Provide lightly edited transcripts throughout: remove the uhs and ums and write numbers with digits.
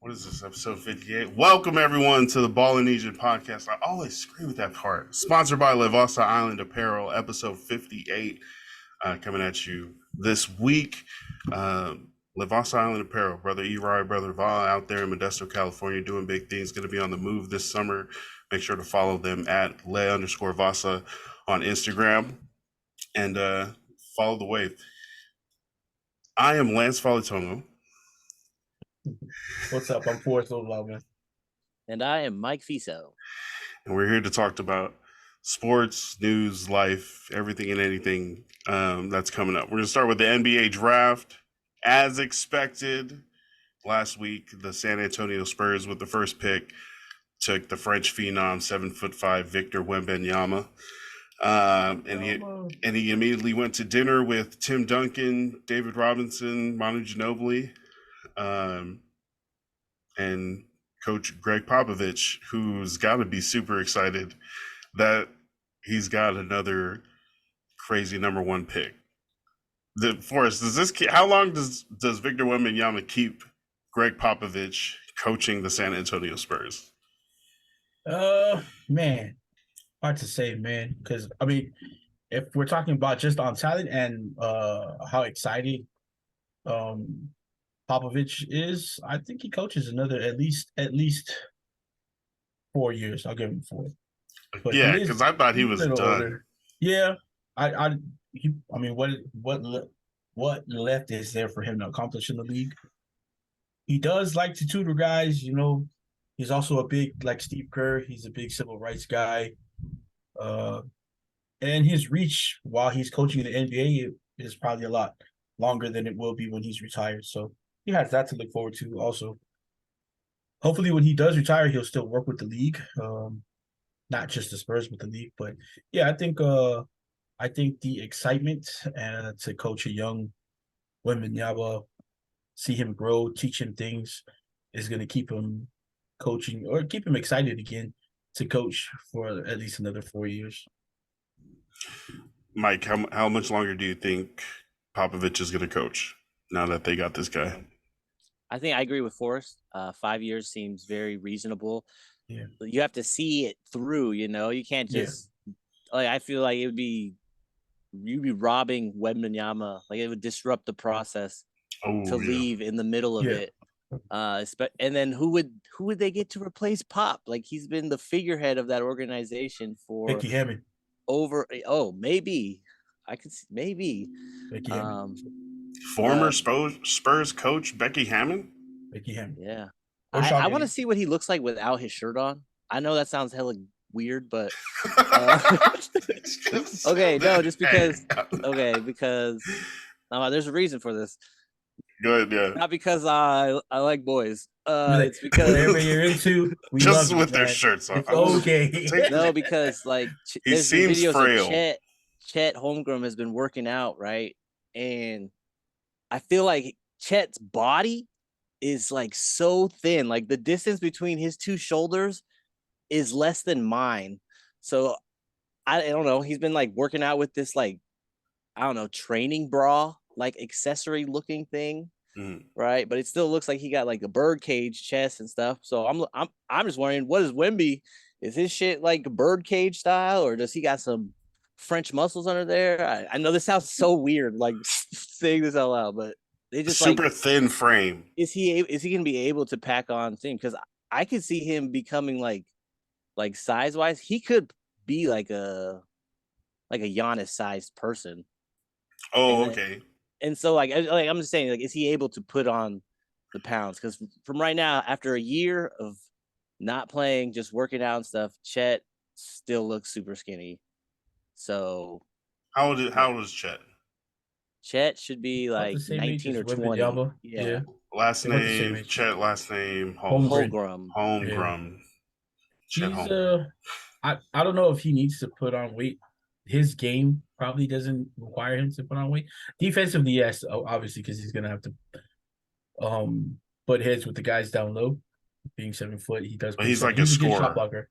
What is this, episode 58? Welcome, everyone, to the Ballinesian podcast. I always scream with that part. Sponsored by Levasa Island Apparel, episode 58, coming at you this week. Levasa Island Apparel, Brother Eri, Brother Va out there in Modesto, California, doing big things. Going to be on the move this summer. Make sure to follow them at le_Vasa on Instagram and follow the wave. I am Lance Falitongo. What's up? I'm Forrest Logan. And I am Mike Fiso. And we're here to talk about sports, news, life, everything and anything that's coming up. We're going to start with the NBA draft. As expected, last week, the San Antonio Spurs with the first pick took the French phenom, 7'5" Victor Wembanyama. And he immediately went to dinner with Tim Duncan, David Robinson, Manu Ginobili, and Coach Greg Popovich, who's got to be super excited that he's got another crazy number one pick. Forrest, how long does Victor Wembanyama keep Greg Popovich coaching the San Antonio Spurs? Man, hard to say, man. Because I mean, if we're talking about just on talent and how excited Popovich is, I think he coaches another at least 4 years. I'll give him 4. But yeah, because I thought he was done. Older. Yeah, I mean, what left is there for him to accomplish in the league? He does like to tutor guys, you know. He's also a big, like Steve Kerr, he's a big civil rights guy. And his reach while he's coaching in the NBA is probably a lot longer than it will be when he's retired. So he has that to look forward to also. Hopefully when he does retire, he'll still work with the league. Not just the Spurs, but the league. But yeah, I think the excitement to coach a young Wembanyama, see him grow, teach him things, is going to keep him coaching or keep him excited again to coach for at least another 4 years. Mike, how much longer do you think Popovich is going to coach now that they got this guy? I think I agree with Forrest. 5 years seems very reasonable. Yeah, you have to see it through. You know, you can't just like. I feel like you'd be robbing Wembanyama. Like it would disrupt the process to leave in the middle of it. And then who would they get to replace Pop? Like he's been the figurehead of that organization for Becky Hammond. Maybe I could see maybe Becky Hammond. Former Spurs coach Becky Hammond. Yeah, I want to see what he looks like without his shirt on. I know that sounds hella weird, but okay, no, just because there's a reason for this. Good, yeah. Not because I like boys. It's because whatever you're into, we just love with you, their man. shirts on. It's okay. No, because like he seems frail. Chet Holmgren has been working out, right? And I feel like Chet's body is like so thin. Like the distance between his two shoulders is less than mine. So I don't know. He's been like working out with this like, I don't know, training bra, like accessory looking thing. Right. But it still looks like he got like a bird cage chest and stuff. So I'm just wondering, what is Wemby? Is his shit like a bird cage style, or does he got some French muscles under there? I know this sounds so weird, like saying this out loud, but they just super thin frame. Is he gonna be able to pack on things? Because I could see him becoming like size wise, he could be like a Giannis sized person. Oh, okay. And so like I'm just saying, like, is he able to put on the pounds? Because from right now, after a year of not playing, just working out and stuff, Chet still looks super skinny. So how old is Chet? Chet should be like 19 or 20. Yeah. Last name Chet. Last name Holmgren. Holmgren. Yeah. I don't know if he needs to put on weight. His game probably doesn't require him to put on weight. Defensively, yes, obviously, because he's gonna have to butt heads with the guys down low. Being 7 foot, he does. But he's like a scorer. Shot blocker.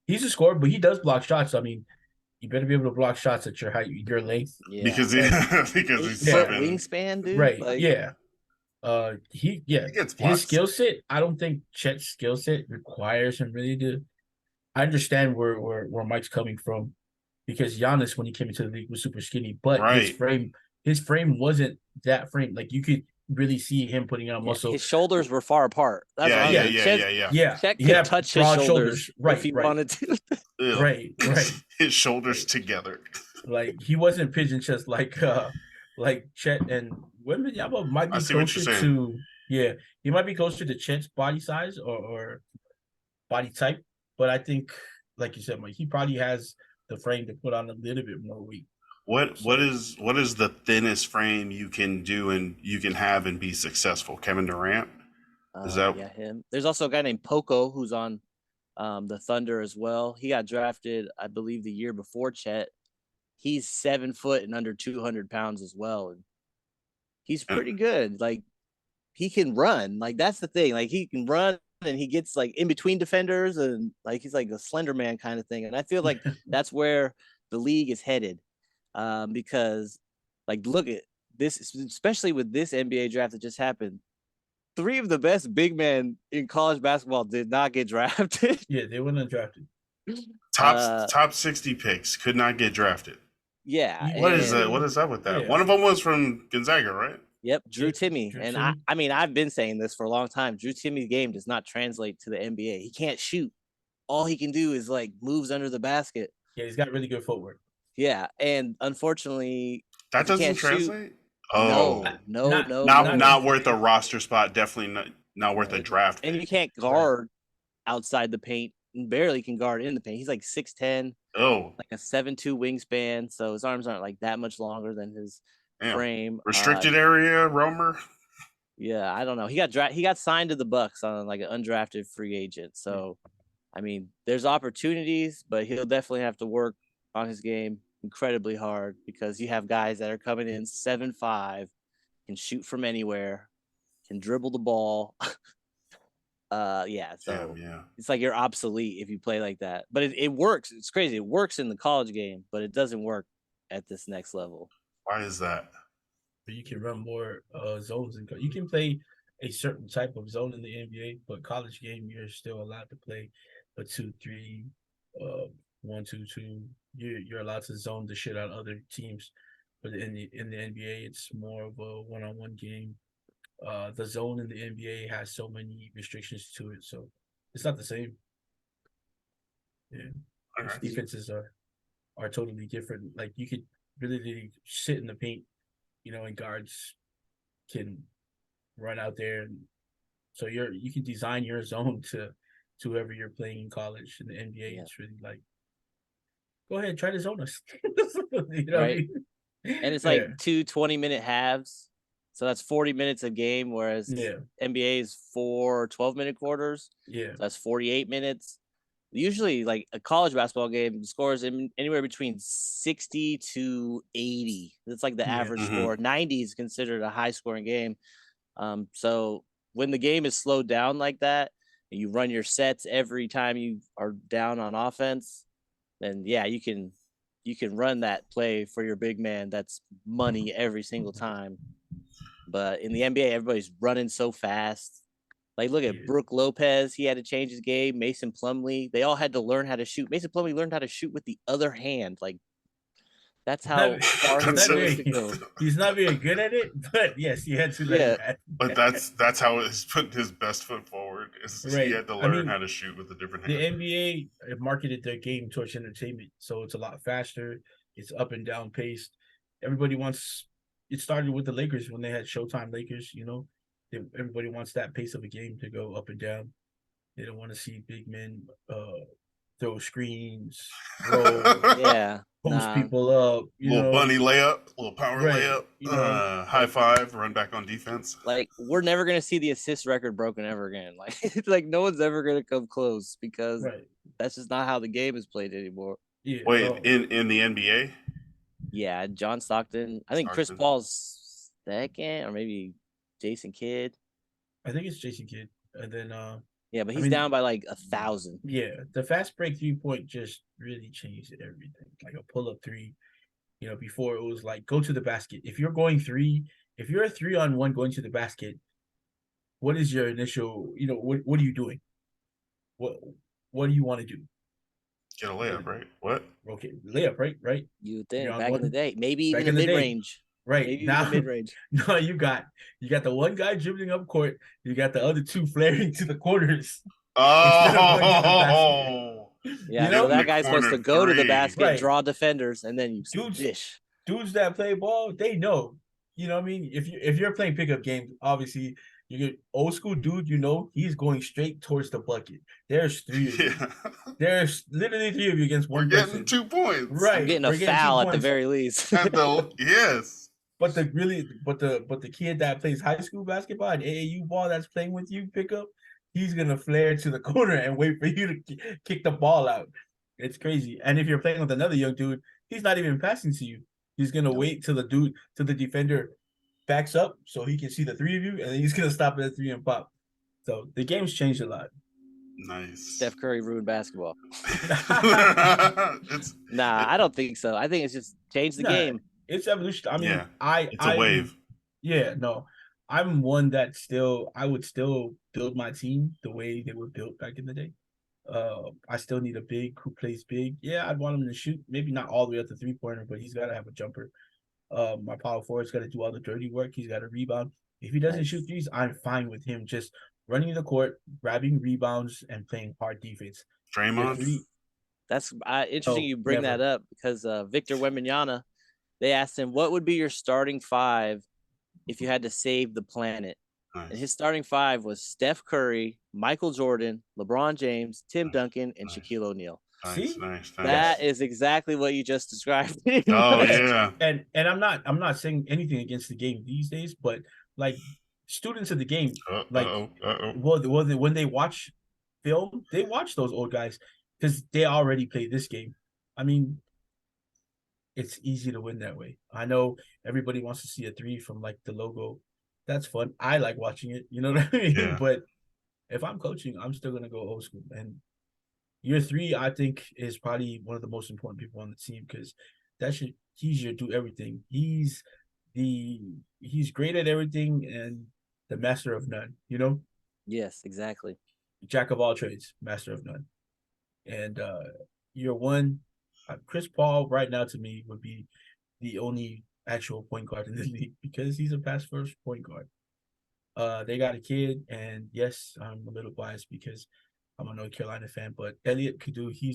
He's a scorer, but he does block shots. I mean, you better be able to block shots at your height, your length. Yeah. Because he's 7. Wingspan, dude. Right. Like, yeah. He He gets his blocks. skill set. I don't think Chet's skill set requires him really to. I understand where Mike's coming from, because Giannis, when he came into the league, was super skinny, but Right. his frame wasn't that frame. Like, you could really see him putting on muscle. His shoulders were far apart. That's what I was saying. Yeah, Chet could touch his shoulders right, if he wanted to. Ew. right. His shoulders together. Like, he wasn't pigeon chest like Chet, and Wembanyama might I be see what you're closer saying. to he might be closer to Chet's body size or body type, but I think, like you said, Mike, he probably has the frame to put on a little bit more weight. What is the thinnest frame you can do and you can have and be successful? Kevin Durant? Is that him? There's also a guy named Poco who's on the Thunder as well. He got drafted, I believe, the year before Chet. He's 7 foot and under 200 pounds as well, and he's pretty good. Like, he can run. Like, that's the thing. Like, he can run, and he gets like in between defenders, and like he's like a Slender Man kind of thing. And I feel like that's where the league is headed, because, like, look at this, especially with this NBA draft that just happened. 3 of the best big men in college basketball did not get drafted. Yeah, they weren't undrafted. Top 60 picks could not get drafted. Yeah. What is that? What is up with that? Yeah. One of them was from Gonzaga, right? Yep, Drew Timme. Drew And Timme. I mean, I've been saying this for a long time. Drew Timme's game does not translate to the NBA. He can't shoot. All he can do is like moves under the basket. Yeah, he's got really good footwork. Yeah, and unfortunately, That if you doesn't can't shoot- translate. Oh, No, not worth a roster spot. Definitely not worth a draft. And pick. you can't guard outside the paint. And barely can guard in the paint. He's like 6'10", Oh, like a 7'2" wingspan. So his arms aren't like that much longer than his damn. frame. Restricted area roamer. Yeah, I don't know. He got signed to the Bucks on like an undrafted free agent. So, I mean, there's opportunities, but he'll definitely have to work on his game incredibly hard, because you have guys that are coming in 7'5", can shoot from anywhere, can dribble the ball. So Yeah. it's like you're obsolete if you play like that. But it works. It's crazy. It works in the college game, but it doesn't work at this next level. Why is that? But you can run more zones, and you can play a certain type of zone in the NBA, but college game, you're still allowed to play a 2-3, 1-2-2. You're allowed to zone the shit out of other teams. But in the NBA, it's more of a one-on-one game. The zone in the NBA has so many restrictions to it, so it's not the same. Yeah, Alright. defenses are totally different. Like, you could really sit in the paint, and guards can run out there, and so you can design your zone to whoever you're playing in college. In the NBA, It's really like, go ahead, try to zone us. What I mean? And it's like 2 20-minute halves. So that's 40 minutes a game, whereas NBA is 4 12-minute quarters. Yeah. So that's 48 minutes. Usually, like, a college basketball game scores anywhere between 60 to 80. That's like the average score. 90 is considered a high-scoring game. So when the game is slowed down like that, and you run your sets every time you are down on offense, then you can run that play for your big man. That's money every single time. But in the NBA, everybody's running so fast. Like, look at Brook Lopez. He had to change his game. Mason Plumlee. They all had to learn how to shoot. Mason Plumlee learned how to shoot with the other hand. Like, that's how far he go. He's not very good at it, but yes, he had to learn that. But that's how he's put his best foot forward. He had to learn how to shoot with a different hand. The NBA marketed their game towards entertainment, so it's a lot faster. It's up and down paced. Everybody wants. It started with the Lakers when they had Showtime Lakers. Everybody wants that pace of a game to go up and down. They don't want to see big men throw screens, roll, post people up. Little bunny layup, little power layup, high five, run back on defense. Like, we're never gonna see the assist record broken ever again. Like no one's ever gonna come close, because that's just not how the game is played anymore. Yeah. Wait, in the NBA? Yeah, John Stockton. I think Chris Paul's second, or maybe Jason Kidd. I think it's Jason Kidd, and then but he's down by like 1,000. Yeah, the fast break 3-point just really changed everything. Like a pull up 3. Before it was like, go to the basket. If you're a 3-on-1 going to the basket, what is your initial? What are you doing? What do you want to do? Get a layup, right? What? Okay, layup, right? Right. You would You're think on back in the one. day, maybe Back even in the the mid day, range, right maybe even the now, mid range. no, you got the one guy dribbling up court. You got the other two flaring to the corners instead of going to the basket. Oh, Yeah, so shooting that the guy's supposed corner to go to the three. basket, Right, draw defenders, and then you dudes, dish. dudes that play ball, they know. You know what I mean? If you're playing pickup games, obviously you get old school dude. He's going straight towards the bucket. There's three of you. Yeah, There's literally three of you against we're one getting person. 2 points. I'm Right, getting a we're getting two foul at the points. very least. At the yes. But the kid that plays high school basketball and AAU ball that's playing with you pickup, he's gonna flare to the corner and wait for you to kick the ball out. It's crazy. And if you're playing with another young dude, he's not even passing to you. He's gonna wait till the defender backs up so he can see the three of you, and then he's gonna stop at the three and pop. So the game's changed a lot. Nice. Steph Curry ruined basketball. It's I don't think so. I think it's just changed the game. It's evolution. I mean, yeah, I it's a wave. Yeah, no. I'm one that I would still build my team the way they were built back in the day. I still need a big who plays big. Yeah, I'd want him to shoot, maybe not all the way up to 3-pointer, but he's gotta have a jumper. My power forward's gotta do all the dirty work. He's gotta rebound. If he doesn't shoot threes, I'm fine with him just running the court, grabbing rebounds, and playing hard defense. Draymond. That's interesting you bring never. that up because Victor Wembanyama, they asked him, what would be your starting five if you had to save the planet? Nice. And his starting five was Steph Curry, Michael Jordan, LeBron James, Tim Duncan, and Shaquille O'Neal. Nice. That is exactly what you just described. Oh yeah. And I'm not saying anything against the game these days, but like students of the game, when they watch film, they watch those old guys because they already played this game. I mean, it's easy to win that way. I know everybody wants to see a three from like the logo. That's fun. I like watching it. You know what I mean? Yeah. But if I'm coaching, I'm still gonna go old school. And year three, I think, is probably one of the most important people on the team because he's your do everything. He's great at everything and the master of none. Yes, exactly. Jack of all trades, master of none. And year one, Chris Paul right now to me would be the only actual point guard in the league because he's a pass first point guard. They got a kid, and yes, I'm a little biased because I'm a North Carolina fan, but Elliot Kudu, he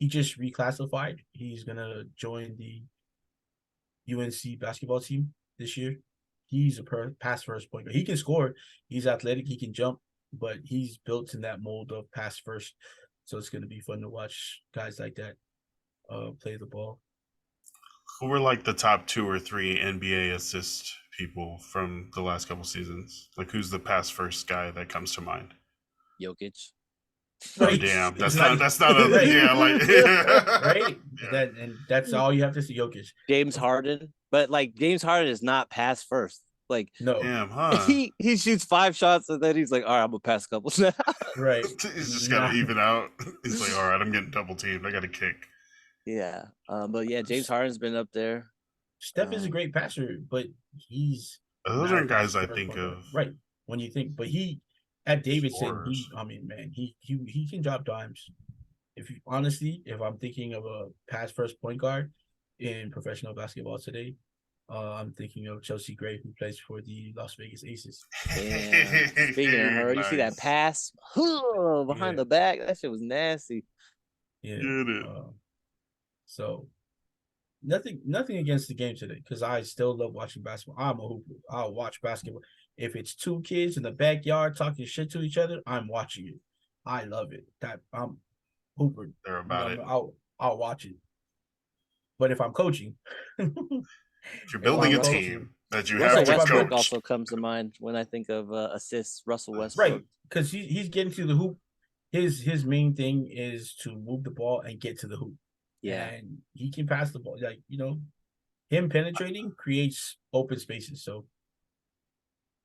just reclassified. He's gonna join the UNC basketball team this year. He's a pass first point guard. He can score. He's athletic. He can jump, but he's built in that mold of pass first. So it's gonna be fun to watch guys like that play the ball. Who were like the top 2 or 3 NBA assist people from the last couple seasons? Like, who's the pass first guy that comes to mind? Jokic. Oh damn, that's not a right. yeah, like right. That's all you have to see. Jokic, James Harden, but like James Harden is not pass first. Like no, damn, huh? He shoots 5 shots and then he's like, all right, I'm gonna pass a couple now. Right. He's just gotta even out. He's like, all right, I'm getting double teamed. I got to kick. Yeah, but yeah, James Harden's been up there. Steph is a great passer, but he's those aren't guys I think of. Right. When you think, but he at Davidson, he can drop dimes. If I'm thinking of a pass first point guard in professional basketball today, I'm thinking of Chelsea Gray, who plays for the Las Vegas Aces. Yeah. Speaking of her, you see that pass behind the back? That shit was nasty. Yeah. Get it. So nothing against the game today because I still love watching basketball. I'm a hooper. I'll watch basketball. If it's two kids in the backyard talking shit to each other, I'm watching it. I love it. That I'm hooper. They're about it. I'll watch it. But if I'm coaching, if you're building a team that you have Russell to Westbrook coach. also comes to mind when I think of assists. Russell Westbrook, right? Because he's getting to the hoop. His main thing is to move the ball and get to the hoop. Yeah, and he can pass the ball. Like him penetrating creates open spaces. So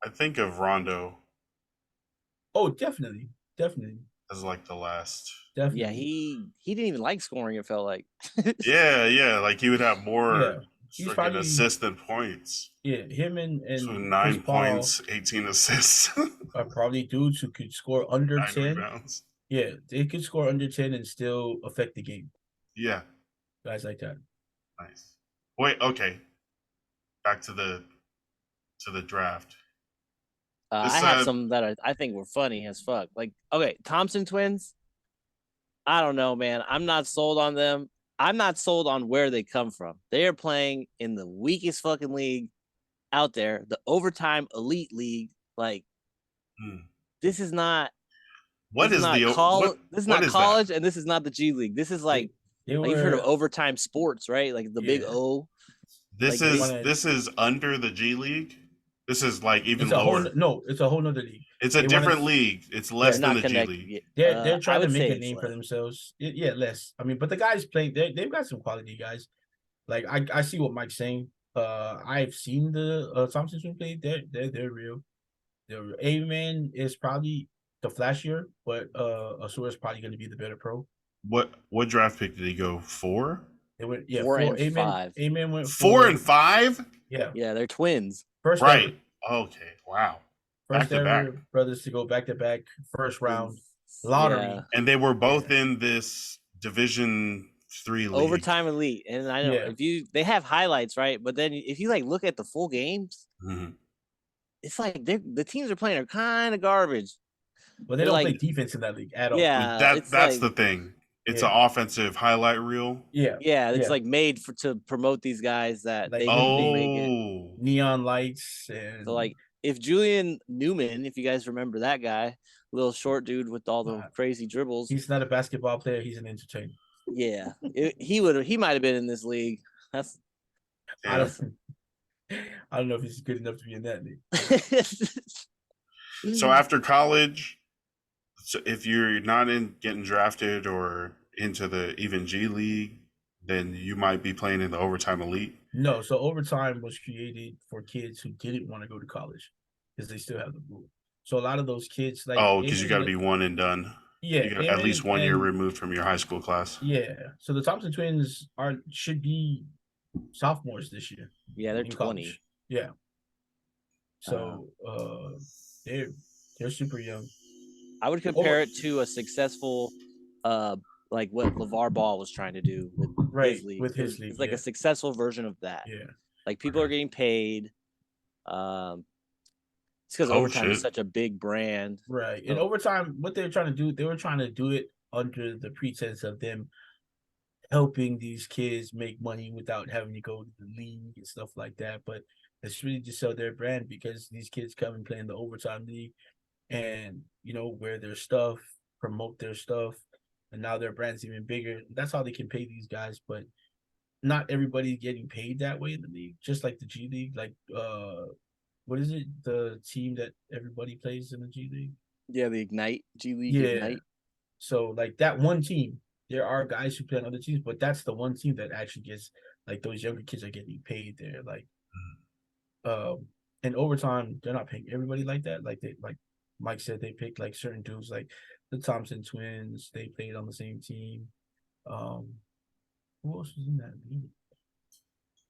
I think of Rondo. Oh, definitely. As like the last. Definitely. Yeah, he didn't even like scoring. It felt like. yeah, like he would have more he's Freaking probably assist and points. him and So Chris 9 Paul points, 18 assists, are probably dudes who could score under 9 10. rebounds. Yeah, they could score under 10 and still affect the game. Yeah, Guys like that. nice. Wait, okay. Back to the draft. This, I have some that I think were funny as fuck. Like, okay, Thompson twins. I don't know, man. I'm not sold on them. I'm not sold on where they come from. They are playing in the weakest fucking league out there, the overtime elite league. Like, this is not. What this is not the college? This is what not is college, that? and this is not the G League. This is like, They like you've heard of were overtime sports, right? Like the big Yeah. O. This Like, is wanted- this is under the G League. This is like even it's a lower. it's a whole nother league. It's a they different wanted- league. It's less not than the G connected. League. They're I trying to would make say a it's name for less. themselves. Yeah, less. I mean, but the guys play. They've got some quality guys. Like I see what Mike's saying. I've seen the Thompson twins play. They're real. They're real. A-Man is probably the flashier, but Asura is probably going to be the better pro. What draft pick did he go? 4? They went 4 and A-Man, 5. A-Man went 4 and 5? Yeah, Yeah, they're twins. first Right. ever, Okay. Wow. first Back to ever back. brothers to go back to back first round lottery. Yeah. And they were both in this Division 3 league. Overtime elite, and I know Yeah. they have highlights, right? But then if you like look at the full games, Mhm. it's like the teams are playing are kind of garbage. But they They're don't like- play defense in that league at all. Yeah, That's like, the thing. It's Yeah. an offensive highlight reel. Yeah. yeah, it's Yeah. like made to promote these guys that Like, they oh. make it. Oh. Neon lights and So like if Julian Newman, if you guys remember that guy, little short dude with all the crazy dribbles, he's not a basketball player, he's an entertainer. yeah, he might have been in this league. That's I Yeah. don't know if he's good enough to be in that league. So after college, so if you're not in getting drafted or into the even G League, then you might be playing in the overtime elite. No, so overtime was created for kids who didn't want to go to college because they still have the rule. So a lot of those kids, like Because you got to be one and done. yeah, You got at least 1 year removed from your high school class. Yeah, so the Thompson twins should be sophomores this year. yeah, they're in 20. college. Yeah. So they're super young. I would compare it to a successful, like what LeVar Ball was trying to do with his league. With his league. It's like yeah. a successful version of that. Yeah. Like people are getting paid. It's because Oh, overtime is shit. such a big brand. Right. In So- overtime, what they were trying to do, they were trying to do it under the pretense of them helping these kids make money without having to go to the league and stuff like that. But it's really just sell their brand because these kids come and play in the overtime league and, wear their stuff, promote their stuff, and now their brand's even bigger. That's how they can pay these guys, but not everybody's getting paid that way in the league, just like the G League. Like, what is it? The team that everybody plays in the G League? Yeah, the Ignite, G League Yeah. Ignite. So, like, that one team, there are guys who play on other teams, but that's the one team that actually gets, like, those younger kids are getting paid there. Like, in overtime, they're not paying everybody like that. Like Mike said, they picked, like, certain dudes, like the Thompson twins. They played on the same team. Who else was in that league?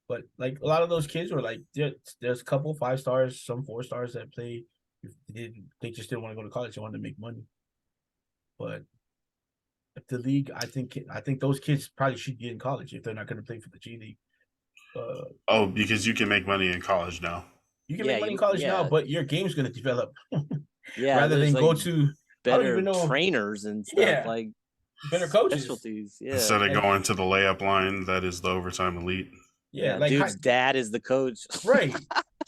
But, like, a lot of those kids were, like, there's a couple 5 stars, some 4 stars that play. They just didn't want to go to college. They wanted to make money. But the league, I think those kids probably should be in college if they're not going to play for the G League. Because you can make money in college now. You can Yeah, make money in college now, yeah. but your game's going to develop Yeah, rather there's, than like, go to better even know- trainers and stuff, Yeah. like better coaches. specialties. Yeah, Instead of and- going to the layup line, that is the overtime elite. Yeah, like dude's dad is the coach. right.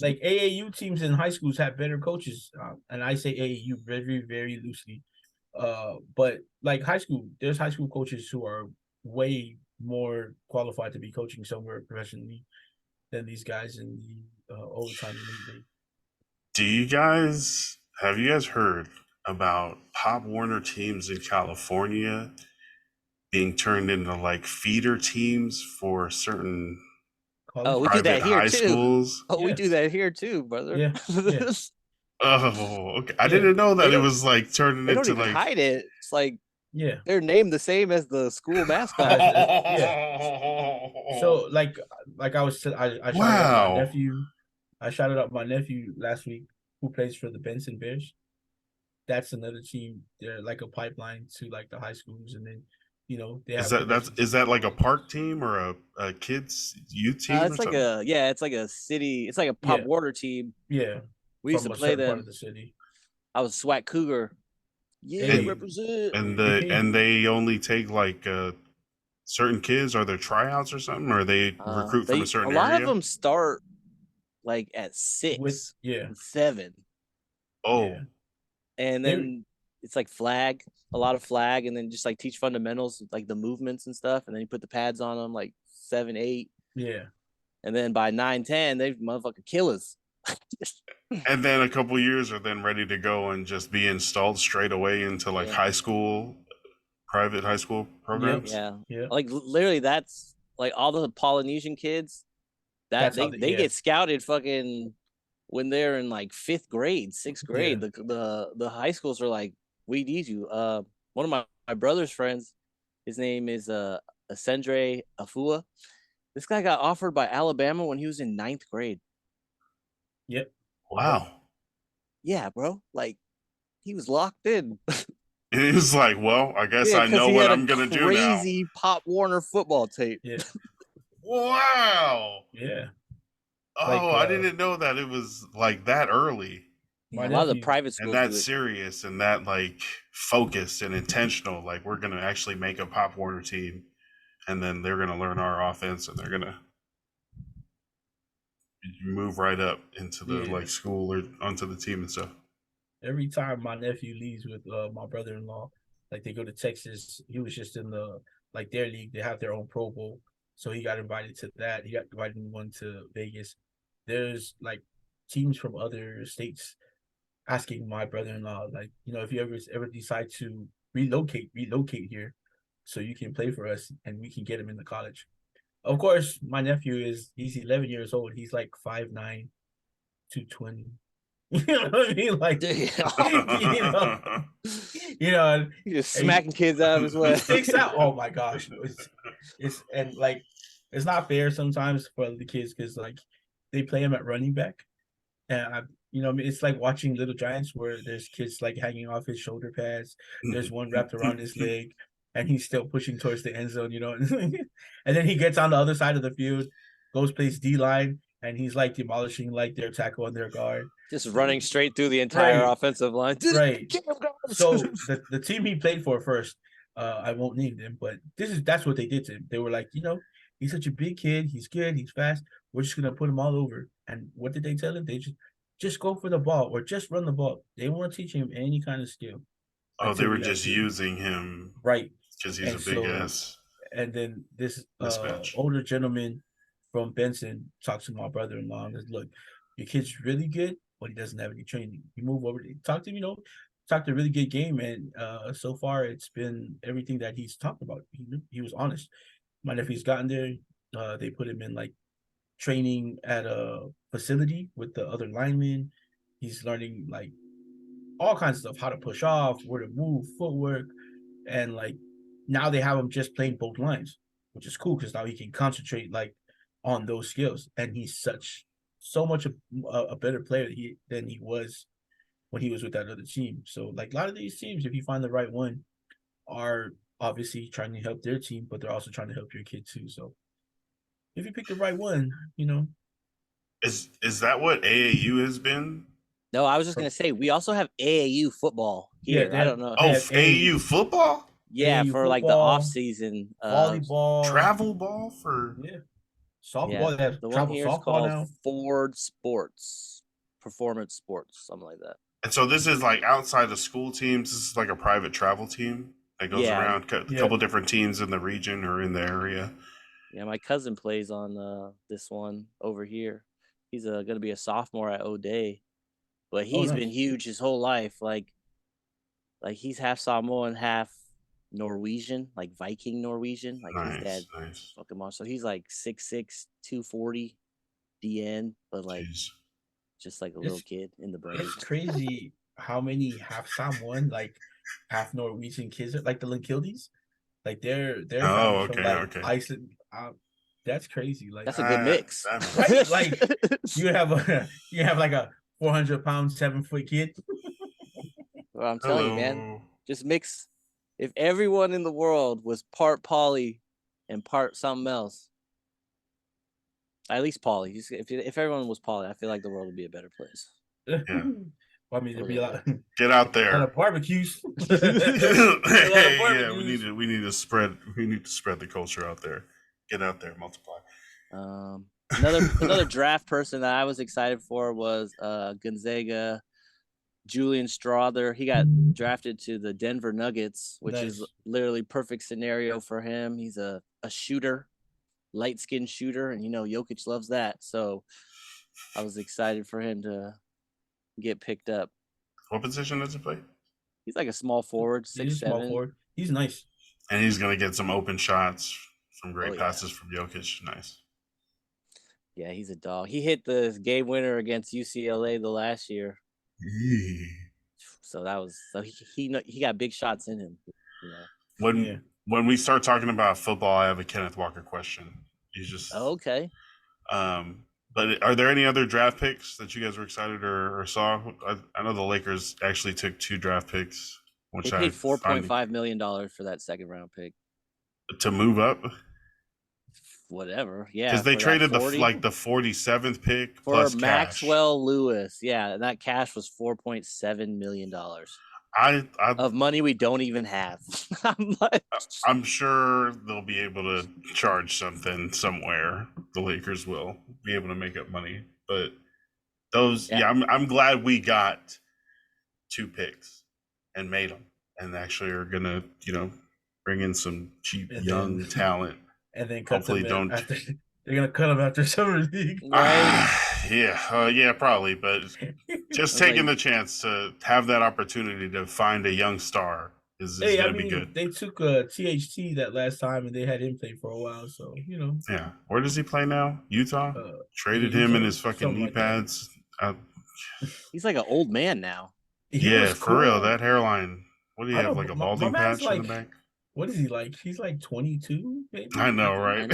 Like AAU teams in high schools have better coaches, and I say AAU very, very loosely. But like high school, there's high school coaches who are way more qualified to be coaching somewhere professionally than these guys in the overtime elite league. Have you guys heard about Pop Warner teams in California being turned into like feeder teams for certain Oh, we do private that here high too. schools? Oh, we Yeah. do that here too, brother. Yeah, yeah. Oh, okay. I Yeah. didn't know that They it don't- was like turning They don't into even like hide it. It's like Yeah. They're named the same as the school mascot. So like I shouted out my Wow. nephew. I shouted out my nephew last week who plays for the Benson Bears. That's another team. They're like a pipeline to like the high schools, and then they have progression Is teams. that like a park team or a kids youth team or It's like something? it's like a city. It's like a Pop Yeah, Warner team. yeah, We used from to a play certain part of them. the city. I was SWAT Cougar. Yeah, Hey, represent. And they only take like certain kids. Are there tryouts or something? Or they recruit from a A certain lot of area? them start like at with 6 yeah, and 7, Oh, yeah, and they then it's like flag, a lot of flag, and then just like teach fundamentals, like the movements and stuff, and then you put the pads on them like 7, 8, yeah, and then by 9, 10, they motherfucking killers. and then a couple years are then ready to go and just be installed straight away into like Yeah. high school, private high school yep, programs. Yeah, yeah. like literally, that's like all the Polynesian kids that That's how they yeah, get scouted fucking when they're in like 5th grade, 6th yeah, grade. The high schools are like, we need you. One of my brother's friends, his name is Asendre Afua. This guy got offered by Alabama when he was in 9th grade. yep. Wow. Yeah, bro. Like he was locked in. And he was like, well, I guess Yeah, I because know he what had a I'm going to do now. crazy Pop Warner football tape. Yeah, Wow. yeah. Like Oh, I didn't know that it was like that early my Yeah, a lot of the nephew. private and schools that do it. serious and that like focused and intentional. Like, we're going to actually make a Pop Warner team and then they're going to learn our offense and they're going to move right up into the Yeah. like school or onto the team and stuff. Every time my nephew leaves with my brother-in-law, like they go to Texas, he was just in the like their league. They have their own Pro Bowl, so he got invited to that. He got invited in one to Vegas. There's like teams from other states asking my brother-in-law, like, if you ever decide to relocate here, so you can play for us and we can get him into college. Of course, my nephew he's 11 years old. He's like 5'9", 220. You know what I mean? Like, you know, you know, He just and smacking kids out of his he way. sticks out. Oh my gosh, it's and like it's not fair sometimes for the kids because like they play him at running back, and it's like watching Little Giants where there's kids like hanging off his shoulder pads. There's one wrapped around his leg, and he's still pushing towards the end zone. And then he gets on the other side of the field, goes plays D line, and he's like demolishing like their tackle and their guard. Just running straight through the entire Right, offensive line. right. Get him, guys. So the team he played for first, I won't name them, but that's what they did to him. They were like, he's such a big kid, he's good, he's fast. We're just gonna put him all over. And what did they tell him? They just go for the ball or just run the ball. They won't teach him any kind of skill Oh, they until were we just actually using him right. because he's And a big so ass and then this mismatch. older gentleman from Benson talks to my brother-in-law and says, look, your kid's really good, but he doesn't have any training. You move over, talk to him, talked a really good game, and so far it's been everything that he's talked about. He was honest. My nephew's gotten there. They put him in like training at a facility with the other linemen. He's learning like all kinds of stuff, how to push off, where to move, footwork, and like now they have him just playing both lines, which is cool because now he can concentrate like on those skills, and he's so much a better player than he was when he was with that other team. So like a lot of these teams, if you find the right one, are obviously trying to help their team, but they're also trying to help your kid too. So if you pick the right one, Is that what AAU has been? No, I was just gonna say we also have AAU football yeah, here. I don't know. they Oh, have AAU football? Yeah, AAU for like the off football, season. volleyball, Travel ball for yeah, Yeah, softball. They have the one travel here is softball called now. Ford Sports, Performance Sports, something like that. and so this is like outside of school teams. This is like a private travel team that goes Yeah, around a Yeah, couple different teams in the region or in the area. yeah. My cousin plays on this one over here. He's gonna be a sophomore at O'Day, but oh he's been nice. huge his whole life. Like he's half Samoan, half Norwegian, like Viking Norwegian. Like his dad Nice, nice. fucking monster. So he's like 6'6", 240 DN, but like Jeez. just like a little It's kid in the brain. it's crazy how many have Samoan like half Norwegian kids, like the Linkildis. Like their Oh, family's from okay, like okay. Iceland. That's crazy. Like That's a good mix. That makes right, sense. like you have like a 400-pound 7-foot kid. Well, I'm telling you, man, Hello. just mix. If everyone in the world was part poly and part something else, at least poly. If everyone was poly, I feel like the world would be a better place. Yeah. Well, I mean, there'd be a lot, Get out a lot there. of barbecues. A lot of Hey, yeah, barbecues. we need to spread the culture out there. Get out there, multiply. Another draft person that I was excited for was Gonzaga, Julian Strother. He got drafted to the Denver Nuggets, which is Nice. literally perfect scenario for him. He's a shooter, light skinned shooter, and Jokic loves that. So I was excited for him to get picked up. What position does he play? He's like a small forward, He's a small 6'7". forward. He's nice. And he's gonna get some open shots, some great Oh, yeah. passes from Jokic. Nice. Yeah, he's a dog. He hit the game winner against UCLA the last year. So that was he got big shots in him. When we start talking about football, I have a Kenneth Walker question. You just Okay. But are there any other draft picks that you guys were excited or saw? I know the Lakers actually took 2 draft picks, which They paid $4.5 million for that second round pick. to move up. Whatever, yeah. Because they traded the 47th pick for plus Maxwell cash. Lewis. Yeah, and that cash was $4.7 million I of money we don't even have. I'm sure they'll be able to charge something somewhere. The Lakers will be able to make up money, but I'm glad we got 2 picks and made them, and actually are gonna bring in some cheap young talent. And then cut Hopefully them after they're gonna cut them after summer league. Right? Yeah, probably. But just taking the chance to have that opportunity to find a young star is gonna be good. They took THT that last time, and they had him play for a while. So Yeah, where does he play now? Utah. Traded him and his fucking knee pads. He's like an old man now. Yeah, for real. That hairline. What do you have? Like a balding patch in the back? What is he like? He's like 22, maybe. I know, right?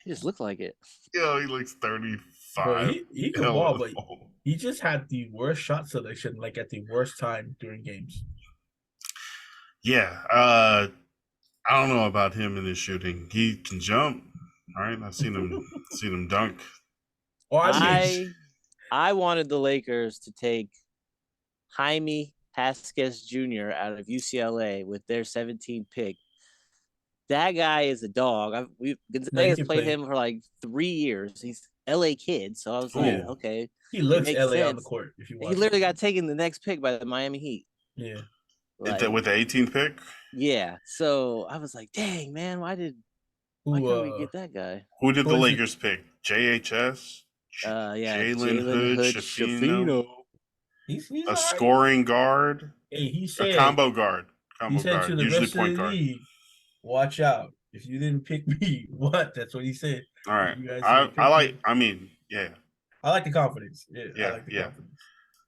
He just looked like it. Yo, he looks 35. Bro, he can ball, but he just had the worst shot selection, like at the worst time during games. Yeah, I don't know about him in his shooting. He can jump, right? I've seen him dunk. Oh, I wanted the Lakers to take Jaime Haskins Jr. out of UCLA with their 17th pick. That guy is a dog. Gonzaga's played him for like 3 years. He's LA kid, so I was like, okay. He looks LA on the court. If you watch, he literally got taken the next pick by the Miami Heat. Yeah, with the 18th pick. Yeah, so I was like, dang man, why couldn't we get that guy? Who did the Lakers pick? JHS. Jalen Hood Schifino. He's a scoring guard. Hey, he said a combo guard. He said to the usually rest point of the guard. League, watch out. If you didn't pick me, what? That's what he said. All right. I like. I mean, yeah. I like the confidence. Yeah. I like the confidence.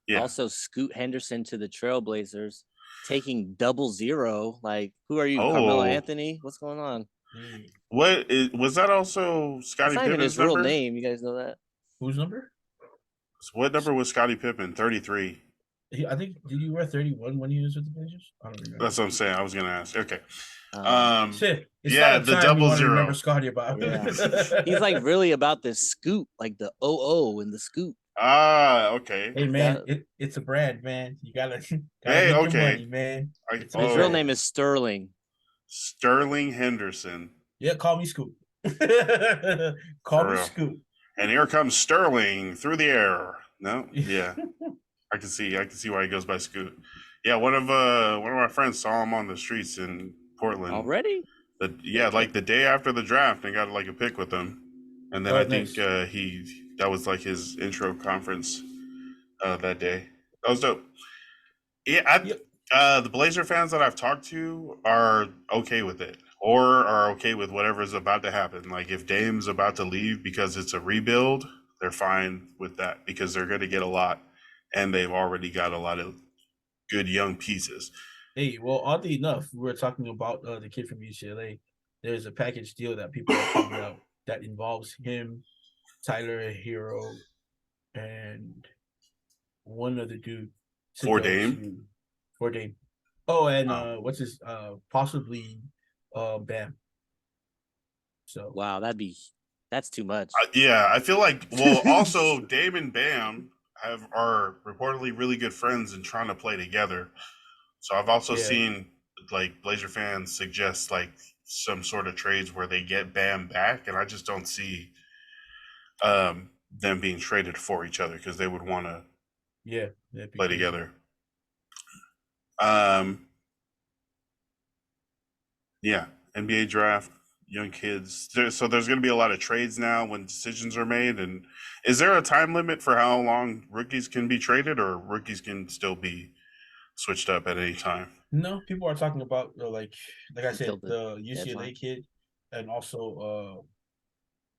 Yeah. Also, Scoot Henderson to the Trailblazers, taking 0-0. Like, who are you, Carmelo Anthony? What's going on? Was that also Scottie Pippen's not even his number? Real name. You guys know that? Whose number? What number was Scottie Pippen? 33. I think. Did you wear 31 when he was with the Blazers? I don't remember. That's what I'm saying. I was gonna ask. Okay. It's the 0-0. Remember Scottie about. Yeah. He's like really about this scoop, like the OO and the scoop. Okay. Hey man, it's a brand, man. You gotta hey, make okay, your money, man. His real name is Sterling. Sterling Henderson. Yeah, call me Scoop. Call me Scoop. And here comes Sterling through the air. No, yeah, I can see why he goes by Scoot. Yeah, one of our friends saw him on the streets in Portland already. Like the day after the draft, and got like a pic with him, and then I think that was like his intro conference that day. That was dope. Yeah, the Blazer fans that I've talked to are okay with it, or are okay with whatever's about to happen. Like if Dame's about to leave because it's a rebuild, they're fine with that because they're going to get a lot, and they've already got a lot of good young pieces. Hey, well, oddly enough, we were talking about the kid from UCLA. There's a package deal that people are talking about that involves him, Tyler Hero, and one other dude to For go Dame? to for Dame. Oh, and Oh. what's his possibly Bam. So Wow, that's too much. Yeah, I feel like, well, also Dame and Bam are reportedly really good friends and trying to play together. So I've also yeah, seen like Blazer fans suggest like some sort of trades where they get Bam back, and I just don't see them being traded for each other because they would want to yeah, that'd be play crazy. together. Um, yeah, NBA draft, young kids. So there's going to be a lot of trades now when decisions are made. And is there a time limit for how long rookies can be traded, or rookies can still be switched up at any time? No, people are talking about like I Until said, the the UCLA deadline. kid, and also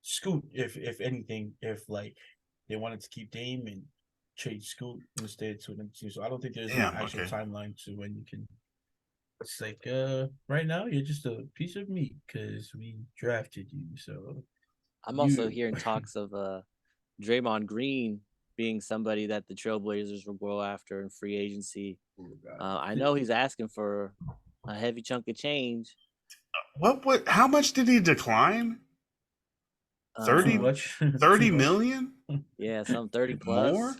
Scoot. If anything, if like they wanted to keep Dame and trade Scoot instead to another team. So I don't think there's an Damn. actual Okay. timeline to when you can. It's like right now you're just a piece of meat because we drafted you. So I'm also you hearing talks of Draymond Green being somebody that the Trailblazers will go after in free agency. oh, God. I know he's asking for a heavy chunk of change. What? How much did he decline? Too 30, Um, much. Too 30 much. million yeah, some 30 more? plus.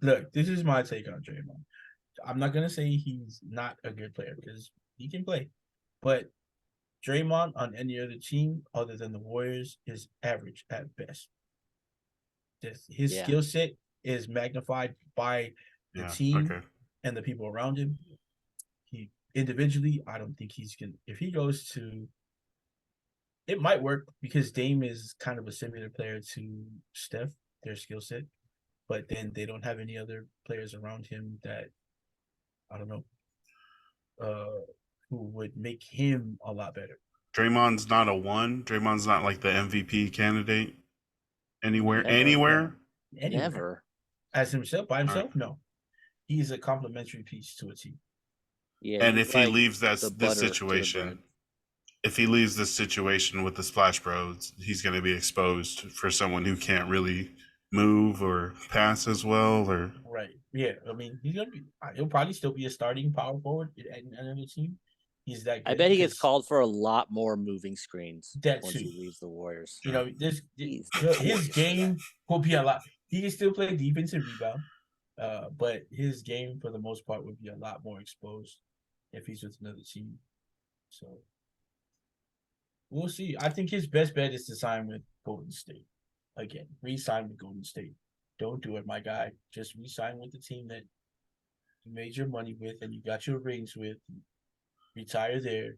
Look, this is my take on Draymond. I'm not gonna say he's not a good player because he can play, but Draymond on any other team other than the Warriors is average at best. His Yeah. skill set is magnified by the Yeah. team Okay. and the people around him. He individually, I don't think he's gonna. If he goes to, it might work because Dame is kind of a similar player to Steph, their skill set, but then they don't have any other players around him that I don't know, who would make him a lot better. Draymond's not a one. Draymond's not like the MVP candidate anywhere. Never. No, Anywhere. anywhere Never. as himself by All right. himself. No, he's a complementary piece to a team. Yeah, And he's if he like leaves the this butter to the bread. situation, if he leaves this situation with the Splash Bros, he's going to be exposed for someone who can't really move or pass as well. Or Right. Yeah. I mean, he's gonna be. He'll probably still be a starting power forward at another team. He's that I good bet he gets because called for a lot more moving screens that once too. he leaves the Warriors. You yeah. know, this He's his notorious for that. game will be a lot. He can still play defense and rebound, but his game for the most part would be a lot more exposed if he's with another team. So we'll see. I think his best bet is to sign with Golden State. Again, re-sign with Golden State. Don't do it, my guy. Just re-sign with the team that you made your money with and you got your rings with. Retire there.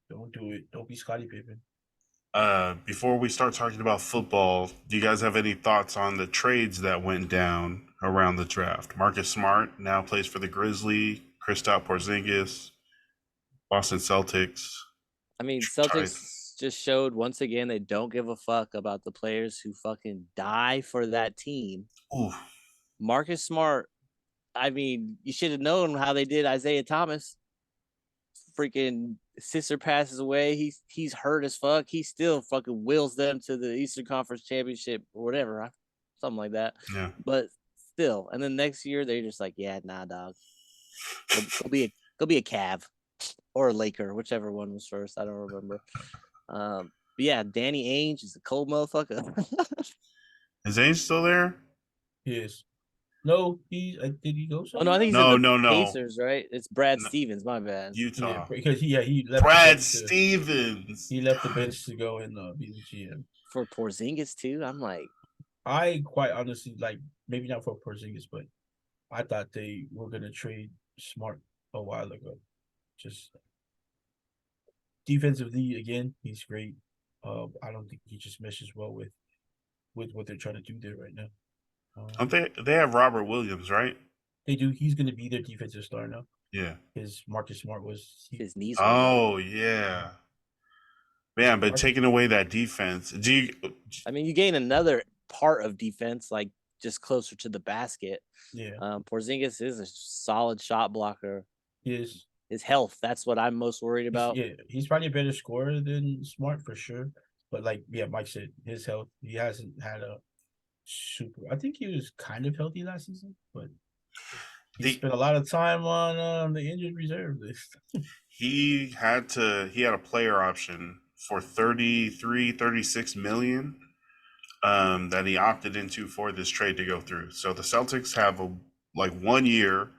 Don't do it. Don't be Scottie Pippen. Before we start talking about football, do you guys have any thoughts on the trades that went down around the draft? Marcus Smart now plays for the Grizzlies. Kristaps Porzingis, Boston Celtics. I mean, Tried. Celtics just showed once again they don't give a fuck about the players who fucking die for that team. Ooh. Marcus Smart, I mean, you should have known how they did Isaiah Thomas. Freaking sister passes away. He's hurt as fuck. He still fucking wills them to the Eastern Conference Championship or whatever, something like that. Yeah. But still, and then next year they're just like, yeah, nah, dog. Go be a Cav or a Laker, whichever one was first. I don't remember. But yeah, Danny Ainge is a cold motherfucker. Is Ainge still there? Yes. No, he did he go Oh no, I somewhere think else? he's in No, the no, no. Pacers, right? It's Brad No. Stevens. My bad. Yeah, Utah. because he left Brad the bench Stevens. he left the bench to go and be the GM. For Porzingis too, I'm like, I quite honestly like maybe not for Porzingis, but I thought they were gonna trade Smart a while ago. Just defensively, again, he's great. I don't think he just meshes well with what they're trying to do there right now. Don't they have Robert Williams, right? They do. He's going to be their defensive star now. Yeah. His Marcus Smart was. his knees. Oh yeah. Man, but taking away that defense, do you? I mean, you gain another part of defense, like just closer to the basket. Yeah, Porzingis is a solid shot blocker. he is. His health, that's what I'm most worried about. He's probably a better scorer than Smart for sure. But like, yeah, Mike said, his health, he hasn't had a super. I think he was kind of healthy last season, but he spent a lot of time on the injured reserve list. He had a player option for 36 million that he opted into for this trade to go through. So the Celtics have 1 year,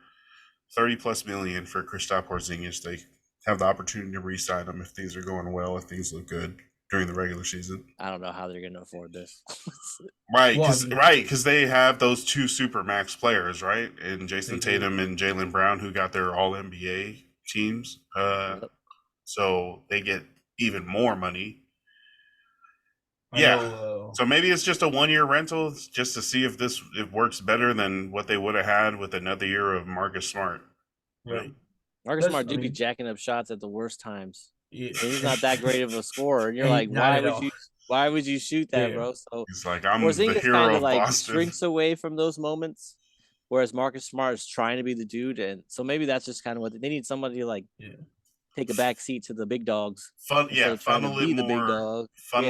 30 plus million for Kristaps Porzingis. They have the opportunity to re-sign him if things are going well, if things look good during the regular season. I don't know how they're going to afford this. Right, because they have those two super max players, right? And Jason Tatum and Jaylen Brown, who got their All NBA teams. So they get even more money. So maybe it's just a 1 year rental just to see if it works better than what they would have had with another year of Marcus Smart. Right. Marcus Smart do be jacking up shots at the worst times. Yeah. And he's not that great of a scorer. And you're like, why would you shoot that, bro? So he's like, I'm the hero of Boston. Shrinks away from those moments, whereas Marcus Smart is trying to be the dude. And so maybe that's just kind of what they need, somebody to take a back seat to the big dogs. Funnel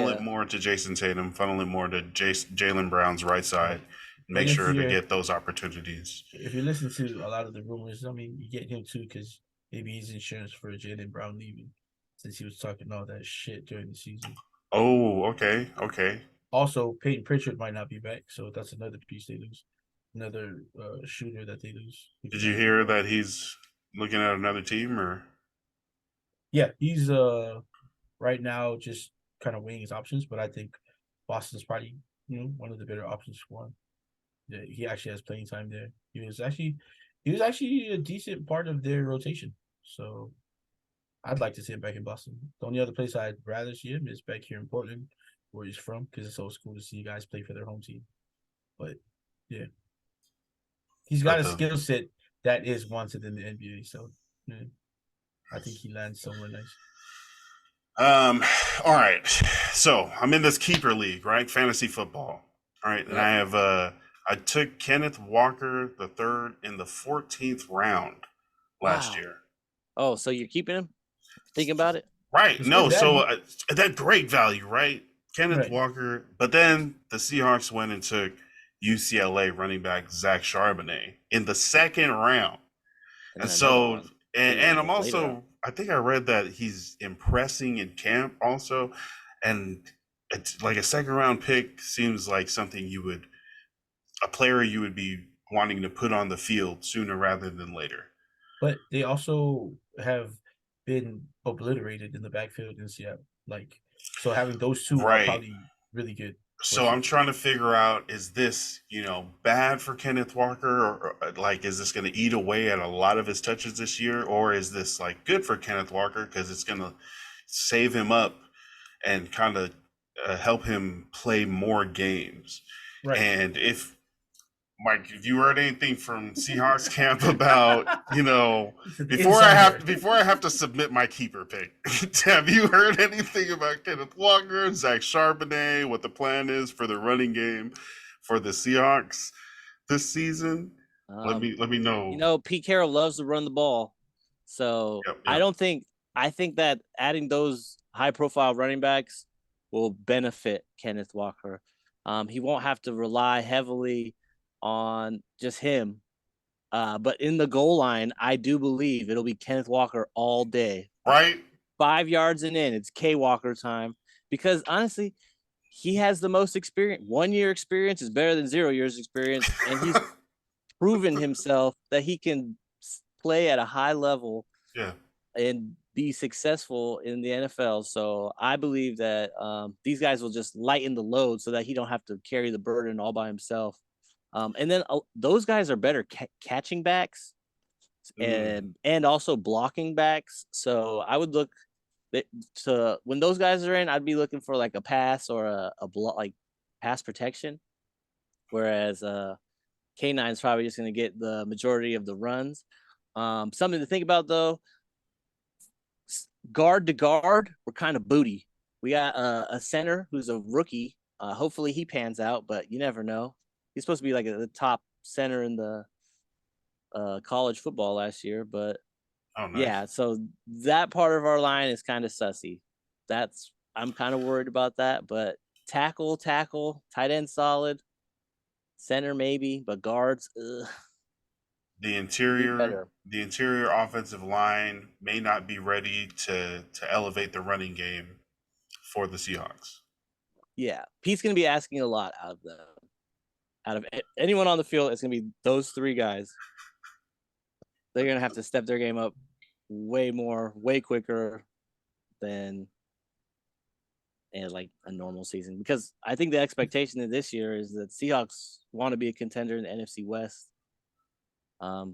it more to Jason Tatum, funnel it more to Jaylen Brown's right side. Make sure to get those opportunities. If you listen to a lot of the rumors, I mean, you get him too because maybe he's insurance for Jaylen Brown leaving, since he was talking all that shit during the season. Oh, okay. Also, Peyton Pritchard might not be back, so that's another piece they lose. Another shooter that they lose. Did you hear that he's looking at another team, or? Yeah, he's right now just kind of weighing his options, but I think Boston's probably one of the better options for him. Yeah, he actually has playing time there. He was actually a decent part of their rotation. So I'd like to see him back in Boston. The only other place I'd rather see him is back here in Portland, where he's from, because it's always cool to see guys play for their home team. But yeah, he's got a skill set that is wanted in the NBA. So yeah, I think he lands somewhere nice. All right. So I'm in this keeper league, right? Fantasy football. All right, and I took Kenneth Walker III in the 14th round last year. Oh, so you're keeping him? Thinking about it? Right. No, so that great value, right? Kenneth Walker. But then the Seahawks went and took UCLA running back Zach Charbonet in the 2nd round. And so, and I'm also, I think I read that he's impressing in camp also. And it's like a 2nd round pick seems like something a player you would be wanting to put on the field sooner rather than later. But they also have been obliterated in the backfield in Seattle. So having those two are probably really good. So I'm trying to figure out, is this, bad for Kenneth Walker, or is this going to eat away at a lot of his touches this year? Or is this good for Kenneth Walker because it's going to save him up and kind of help him play more games? Right. And Mike, if you heard anything from Seahawks camp about, before I have to submit my keeper pick, have you heard anything about Kenneth Walker, Zach Charbonnet, what the plan is for the running game for the Seahawks this season? Let me know. Pete Carroll loves to run the ball. So yep. I think that adding those high profile running backs will benefit Kenneth Walker. He won't have to rely heavily on just him. But in the goal line, I do believe it'll be Kenneth Walker all day. Right? 5 yards and in, it's K Walker time. Because honestly, he has the most experience. 1 year experience is better than 0 years experience. And he's proven himself that he can play at a high level and be successful in the NFL. So I believe that these guys will just lighten the load so that he don't have to carry the burden all by himself. And then those guys are better catching backs and also blocking backs. So I would look to when those guys are in, I'd be looking for a pass or a block, pass protection. Whereas K9 is probably just going to get the majority of the runs. Something to think about though, guard to guard, we're kind of booty. We got a center who's a rookie. Hopefully he pans out, but you never know. He's supposed to be like the top center in the college football last year, but Oh, nice. yeah. So that part of our line is kind of sussy. I'm kind of worried about that, but tackle, tight end solid, center maybe, but guards, ugh, The be better. interior offensive line may not be ready to elevate the running game for the Seahawks. Yeah, Pete's gonna be asking a lot out of them. Out of anyone on the field, it's gonna be those three guys. They're gonna have to step their game up way more, way quicker than in like a normal season. Because I think the expectation of this year is that Seahawks want to be a contender in the NFC West.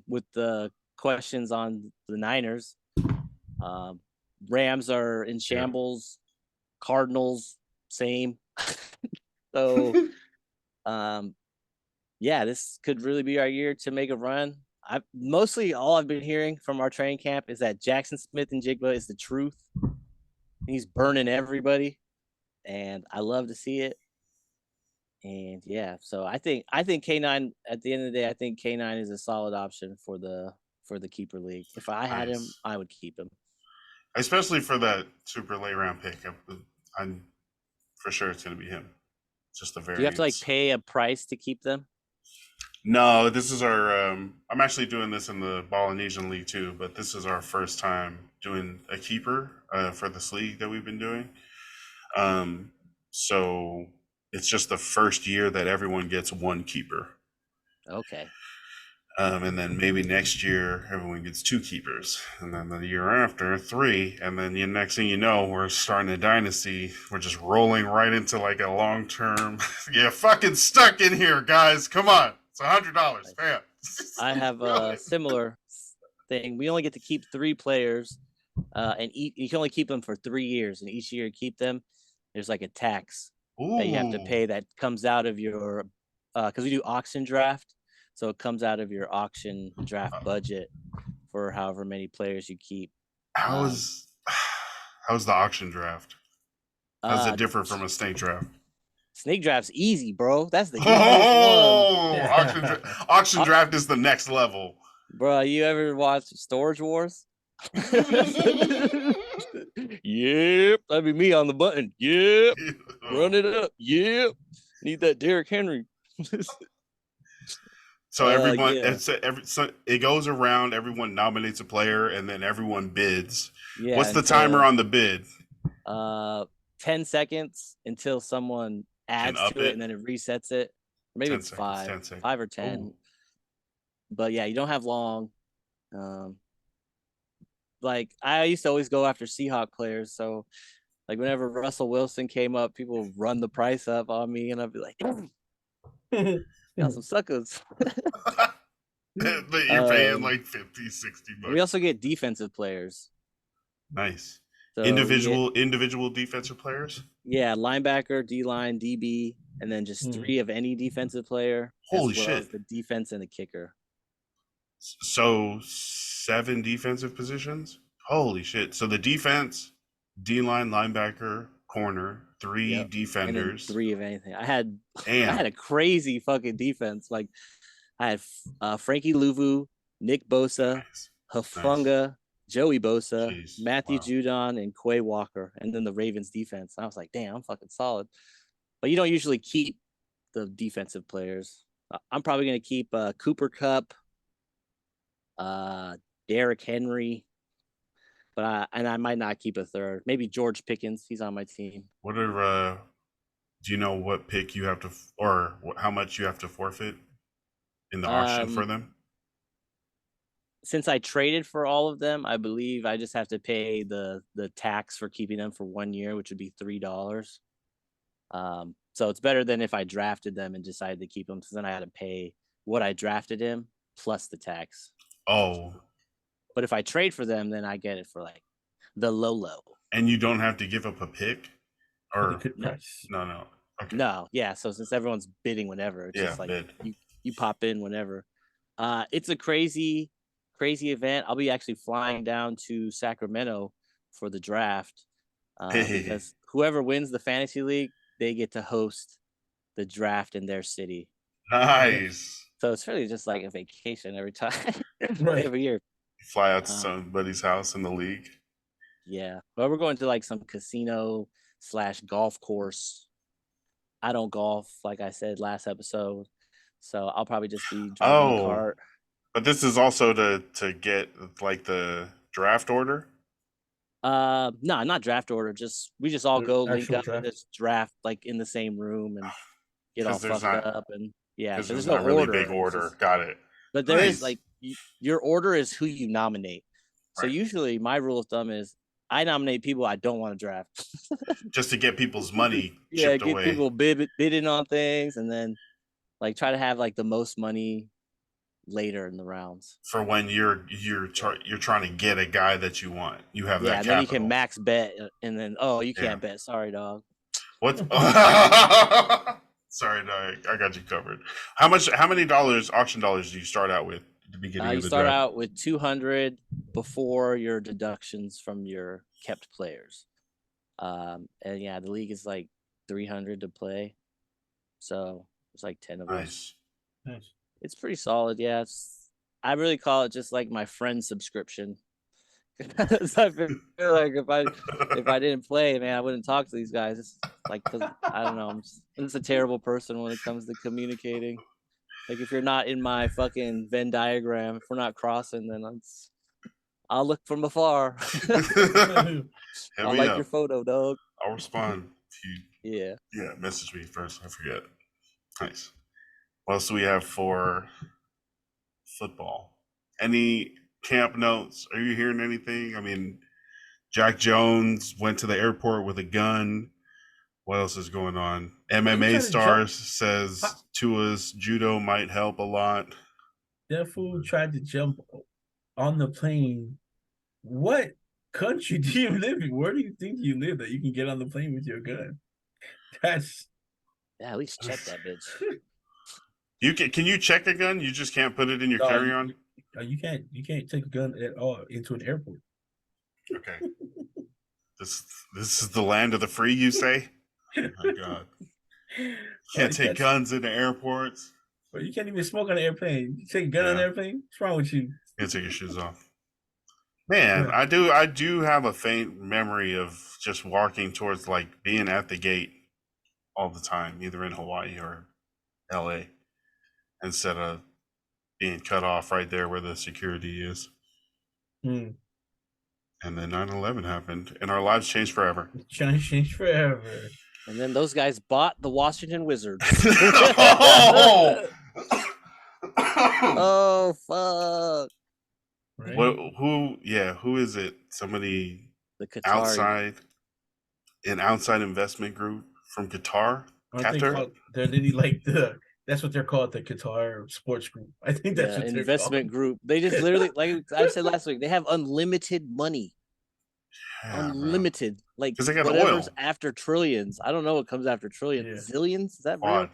With the questions on the Niners, Rams are in shambles. Cardinals, same. So, yeah, this could really be our year to make a run. Mostly all I've been hearing from our training camp is that Jackson Smith and Jigba is the truth. He's burning everybody, and I love to see it. And yeah, so I think K9 at the end of the day, I think K9 is a solid option for the keeper league. If I had him, Nice. I would keep him. Especially for that super late round pick. I'm for sure it's going to be him. Just the variance. Do you have to like pay a price to keep them? No, this is our. I'm actually doing this in the Ballinesian League too, but this is our first time doing a keeper for this league that we've been doing. So it's just the first year that everyone gets one keeper. Okay. And then maybe next year everyone gets two keepers, and then the year after 3, and then the next thing you know, we're starting a dynasty. We're just rolling right into like a long term. Yeah, fucking stuck in here, guys. Come on, it's $100, fam. I have a similar thing. We only get to keep 3 players, and you can only keep them for 3 years, and each year you keep them, there's like a tax that you have to pay that comes out of your because we do auction draft. So it comes out of your auction draft budget for however many players you keep. How's the auction draft? How does it differ from a snake draft? Snake draft's easy, bro. That's the easiest one. Auction draft is the next level. Bro, you ever watch Storage Wars? Yep, that'd be me on the button. Yep, run it up. Yep, need that Derrick Henry. So everyone, it goes around. Everyone nominates a player, and then everyone bids. Yeah. What's the timer on the bid? 10 seconds until someone adds to it, and then it resets it. Or maybe it's 5 or 10. Ooh. But yeah, you don't have long. Like I used to always go after Seahawk players, so like whenever Russell Wilson came up, people would run the price up on me, and I'd be like, got some suckers. But you're paying like 50, 60 bucks. We also get defensive players. Nice. So individual defensive players? Yeah, linebacker, D-line, DB, and then just 3 of any defensive player. Holy shit. The defense and the kicker. So 7 defensive positions? Holy shit. So the defense, D-line, linebacker, corner, 3 defenders, and 3 of anything. I had a crazy fucking defense. Like I had Frankie Louvu, Nick Bosa, Hufanga, Joey Bosa, Matthew Judon, and Quay Walker, and then the Ravens defense. I was like, damn, I'm fucking solid. But you don't usually keep the defensive players. I'm probably gonna keep Cooper Kupp, Derrick Henry. But I might not keep a third. Maybe George Pickens. He's on my team. What are do you know what pick you have to, or how much you have to forfeit in the auction for them? Since I traded for all of them, I believe I just have to pay the tax for keeping them for 1 year, which would be $3. So it's better than if I drafted them and decided to keep them, because then I had to pay what I drafted him plus the tax. Oh. But if I trade for them, then I get it for like the low. And you don't have to give up a pick? Or good price. No. Okay. No, yeah. So since everyone's bidding whenever, it's just like you pop in whenever. It's a crazy event. I'll be actually flying down to Sacramento for the draft. Because whoever wins the fantasy league, they get to host the draft in their city. Nice. So it's really just like a vacation every time, Right. every year. You fly out to Um, somebody's house in the league. Yeah, but we're going to like some casino/golf course. I don't golf, like I said last episode, so I'll probably just be driving the Oh, cart. but this is also to get like the draft order. No, not draft order. We just all The go link actual up and draft. just draft like in the same room and get all Because there's fucked not up and yeah, because because there's there's no not really big order. It's order. just, Got it. but there is Nice. like your order is who you nominate. So Right. usually my rule of thumb is I nominate people I don't want to draft. Just to get people's money Yeah, chipped get away people bidding on things and then like try to have like the most money later in the rounds. for when you're trying to get a guy that you want. You have Yeah, that and then you capital. can max bet and then you Yeah. can't bet. Sorry, dog. What? Sorry, no, I got you covered. How many auction dollars do you start out with at the beginning You of the start draft? out with 200 before your deductions from your kept players. And yeah, the league is like 300 to play. So it's like 10 of us. Nice. Nice. It's pretty solid. Yeah, I really call it just like my friend subscription. So I feel like if I didn't play, man, I wouldn't talk to these guys. It's like, cause I don't know, I'm just a terrible person when it comes to communicating. Like if you're not in my fucking Venn diagram, if we're not crossing, then I'll look from afar. Hit I'll me like up. your photo, dog. I'll respond to you. Yeah. Yeah, message me first. I forget. Nice. What else do we have for football? Any camp notes? Are you hearing anything? I mean, Jack Jones went to the airport with a gun. What else is going on? MMA stars says Tua's judo might help a lot. That fool tried to jump on the plane. What country do you live in? Where do you think you live that you can get on the plane with your gun? That's Yeah, at least check that bitch. You can you check a gun? You just can't put it in your carry-on? You can't take a gun at all into an airport. Okay. This is the land of the free, you say? Oh my god. Can't take guns into airports. But you can't even smoke on an airplane. You take a gun on an airplane? What's wrong with you? You can't take your shoes off. Man, I do have a faint memory of just walking towards like being at the gate all the time, either in Hawaii or LA, instead of being cut off right there where the security is. Hmm. And then 9/11 happened, and our lives changed forever. Changed forever. And then those guys bought the Washington Wizards. Oh! Oh fuck! Right? Who is it? Somebody The Qatari. outside, an outside investment group from Qatar. They're literally like that's what they're called, the Qatar Sports Group. I think that's what investment group. They just literally, like I said last week, they have unlimited money. Yeah, Unlimited, like 'cause they got whatever's oil. after trillions. I don't know what comes after trillions. Yeah. Zillions? Is that real?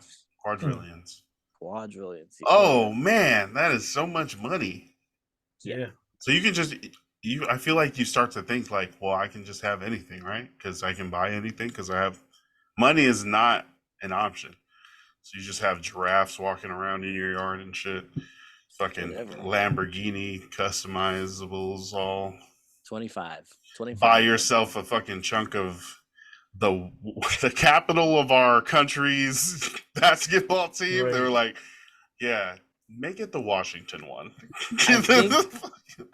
Quadrillions. Quadrillions. Oh man, that is so much money. Yeah. So you can just I feel like you start to think like, well, I can just have anything, right? Because I can buy anything because I have money is not an option. So you just have giraffes walking around in your yard and shit. Fucking Lamborghini customizables all. 25. Buy yourself a fucking chunk of the capital of our country's basketball team. Right. They were like, yeah, make it the Washington one.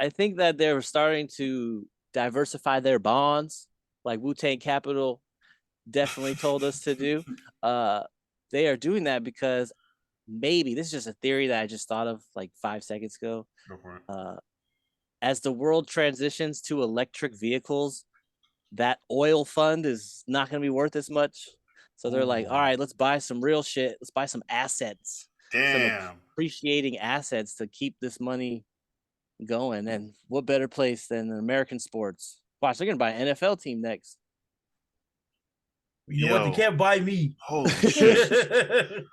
I think that they're starting to diversify their bonds, like Wu-Tang Capital definitely told us to do. They are doing that because maybe, this is just a theory that I just thought of like 5 seconds ago. Go for it. As the world transitions to electric vehicles, that oil fund is not going to be worth as much. So they're like, all right, let's buy some real shit. Let's buy some assets. Damn. Some appreciating assets to keep this money going. And what better place than American sports? Watch, they're going to buy an NFL team next. You know what? They can't buy me. Holy shit.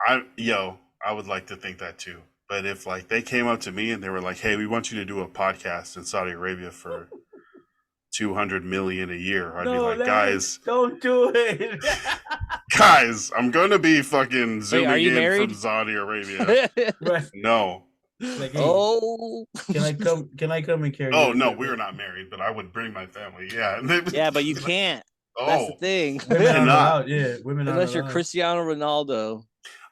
I would like to think that too. But if like they came up to me and they were like, "Hey, we want you to do a podcast in Saudi Arabia for $200 million a year," I'd be like, "Guys, don't do it." Guys, I'm gonna be fucking Wait, zooming are you in married? from Saudi Arabia. Right. No. Like, hey, Oh, can I come? Can I come and carry? Oh your no, we equipment? were not married, but I would bring my family. Yeah. yeah, but you can't. That's the Oh, thing. Women aren't cannot. allowed. Yeah, women aren't Unless you're allowed. Cristiano Ronaldo.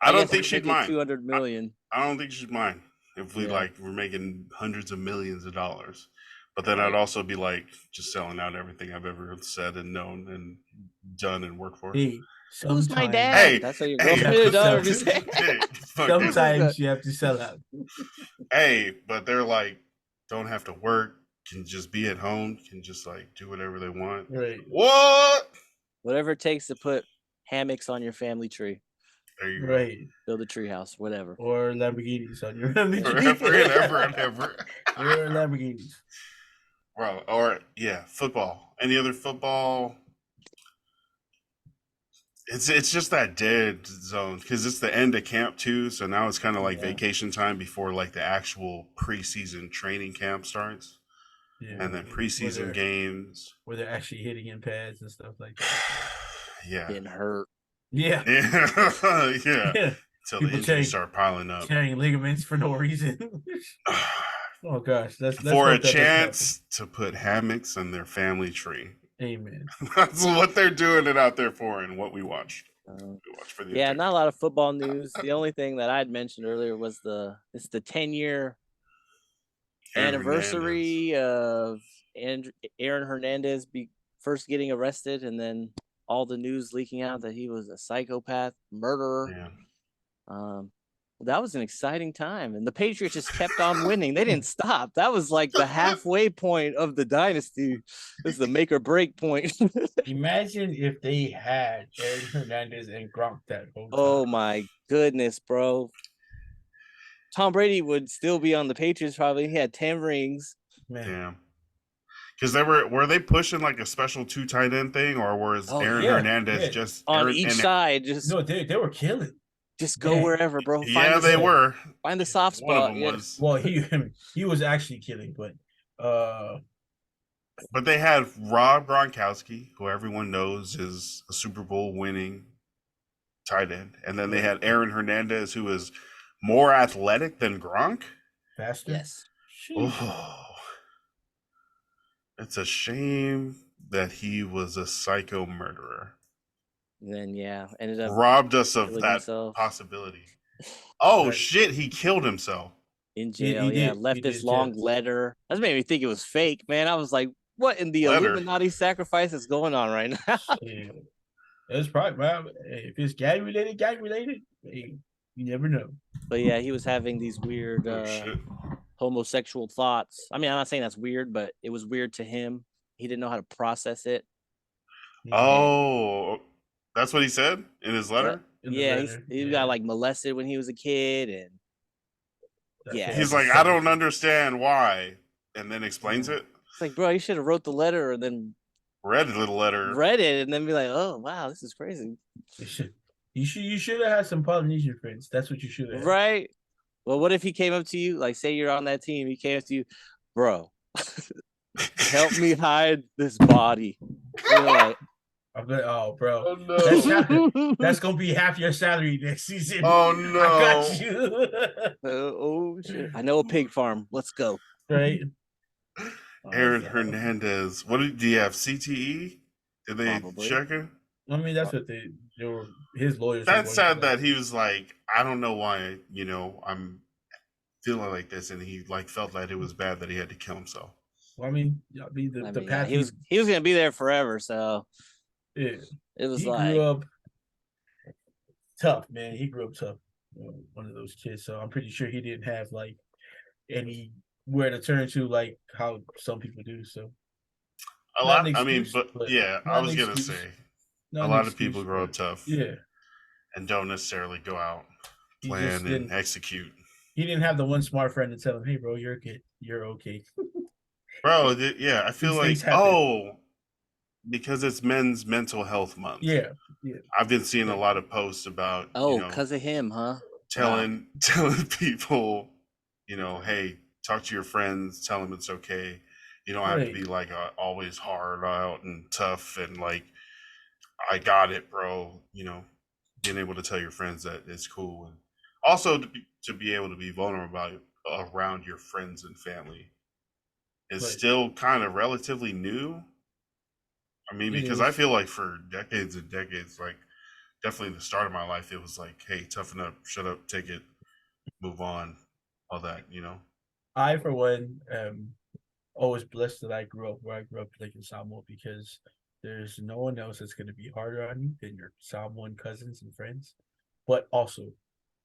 I don't guess think if she'd you're making mind. 200 million. I don't think she'd mind if we Yeah. we're making hundreds of millions of dollars. But then I'd Right. also be like just selling out everything I've ever said and known and done and worked for. Hey, Who's my sometimes, dad? Hey, That's what your hey, girlfriend or who's daughter that? be saying. Hey, fucking- sometimes you have to sell out. hey, but they're like, don't have to work, can just be at home, can just like do whatever they want. Right. What? Whatever it takes to put hammocks on your family tree. There you Right. Build a tree house, whatever. Or Lamborghinis on your go. Forever and ever and ever. Or Lamborghinis. Bro, or yeah, football. Any other football? It's just that dead zone because it's the end of camp too. So now it's kind of like Yeah. vacation time before like the actual preseason training camp starts, Yeah. and then where preseason they're- games. where they're actually hitting in pads and stuff like that. Yeah, Getting hurt. Yeah. yeah, yeah. Yeah. Until the People injuries change- start piling up. Tearing ligaments for no reason. Oh gosh, let's For hope a that doesn't chance to put hammocks on their family tree. happen. Amen. That's what they're doing it out there for, and what we watched. We watched for the Yeah, entertainment. not a lot of football news. The only thing that I'd mentioned earlier was it's the 10-year Aaron anniversary of Aaron Hernandez first getting arrested, and then all the news leaking out that he was a psychopath, murderer. Yeah. That was an exciting time, and the Patriots just kept on winning. They didn't stop. That was like the halfway point of the dynasty. This is the make or break point. Imagine if they had Aaron Hernandez and Gronk that whole time. Oh my goodness, bro. Tom Brady would still be on the Patriots probably. He had 10 rings. Man. Damn. Because were they pushing like a special 2 tight end thing, or was Oh, Aaron yeah, Hernandez yeah. just On Aaron, each and- side, just No, they were killing. go Yeah. wherever, bro. Yeah, they were. Find the soft One of spot. them Yeah. was. Well, he was actually killing, but But they had Rob Gronkowski, who everyone knows is a Super Bowl winning tight end, and then they had Aaron Hernandez, who is more athletic than Gronk. faster. Yes. Sheesh. Oh, it's a shame that he was a psycho murderer. Then ended up Robbed us of killing that himself possibility. Oh Right. shit, he killed himself. in He jail. did. Left He this did, long yeah. letter. That made me think it was fake, man. I was like, what in the Letter. Illuminati sacrifice is going on right now? Yeah. It's probably, well, if it's gang related. Hey, you never know. But yeah, he was having these weird Oh shit. homosexual thoughts. I mean, I'm not saying that's weird, but it was weird to him. He didn't know how to process it. Oh, that's what he said in his letter? In the Yeah, letter, he yeah. got like molested when he was a kid, and That's yeah. what He's happened. like, I don't understand why. And then explains it. it's like, bro, you should have wrote the letter and then Read the little letter. read it, and then be like, oh wow, this is crazy, You should have had some Polynesian friends. That's what you should have. right? Well, what if he came up to you, like, say you're on that team, he came up to you, bro, help me hide this body. You're like, I'm like, oh, bro, Oh no. that's gonna be half your salary next season. Oh I got no. you. oh shit! I know a pig farm. Let's go. Right. Aaron Oh, Hernandez. What do you have? CTE? Did they Probably. check him? I mean, that's what they were. His lawyers. That's were sad going that he was like, I don't know why, I'm feeling like this, and he like felt that it was bad that he had to kill himself. Well, I mean, the I mean, yeah, path he was gonna be there forever, so yeah, it was he like, grew up tough, man. He grew up tough. One of those kids. So I'm pretty sure he didn't have like anywhere to turn to, like how some people do. So A Not lot. an I mean, excuse, but but yeah, I not was an gonna excuse. say not a an lot of excuse, people grow up but tough Yeah, and don't necessarily go out, he plan, just and didn't. execute. He didn't have the one smart friend to tell him, "Hey, bro, you're good. You're okay." Bro, yeah, I feel These like things happen. because it's Men's Mental Health Month. Yeah, I've been seeing a lot of posts about because of him, huh? telling people, hey, talk to your friends, tell them it's okay. You don't have to Right. be like always hard out and tough and like, I got it, bro. being able to tell your friends that it's cool, and also to be able to be vulnerable about around your friends and family is Right. still kind of relatively new. I mean, It because I is. feel like for decades and decades, like definitely the start of my life, it was like, hey, toughen up, shut up, take it, move on, all that, you know. I, for one, am always blessed that I grew up where I grew up, like in Samoa, because there's no one else that's going to be harder on you than your Samoan cousins and friends. But also,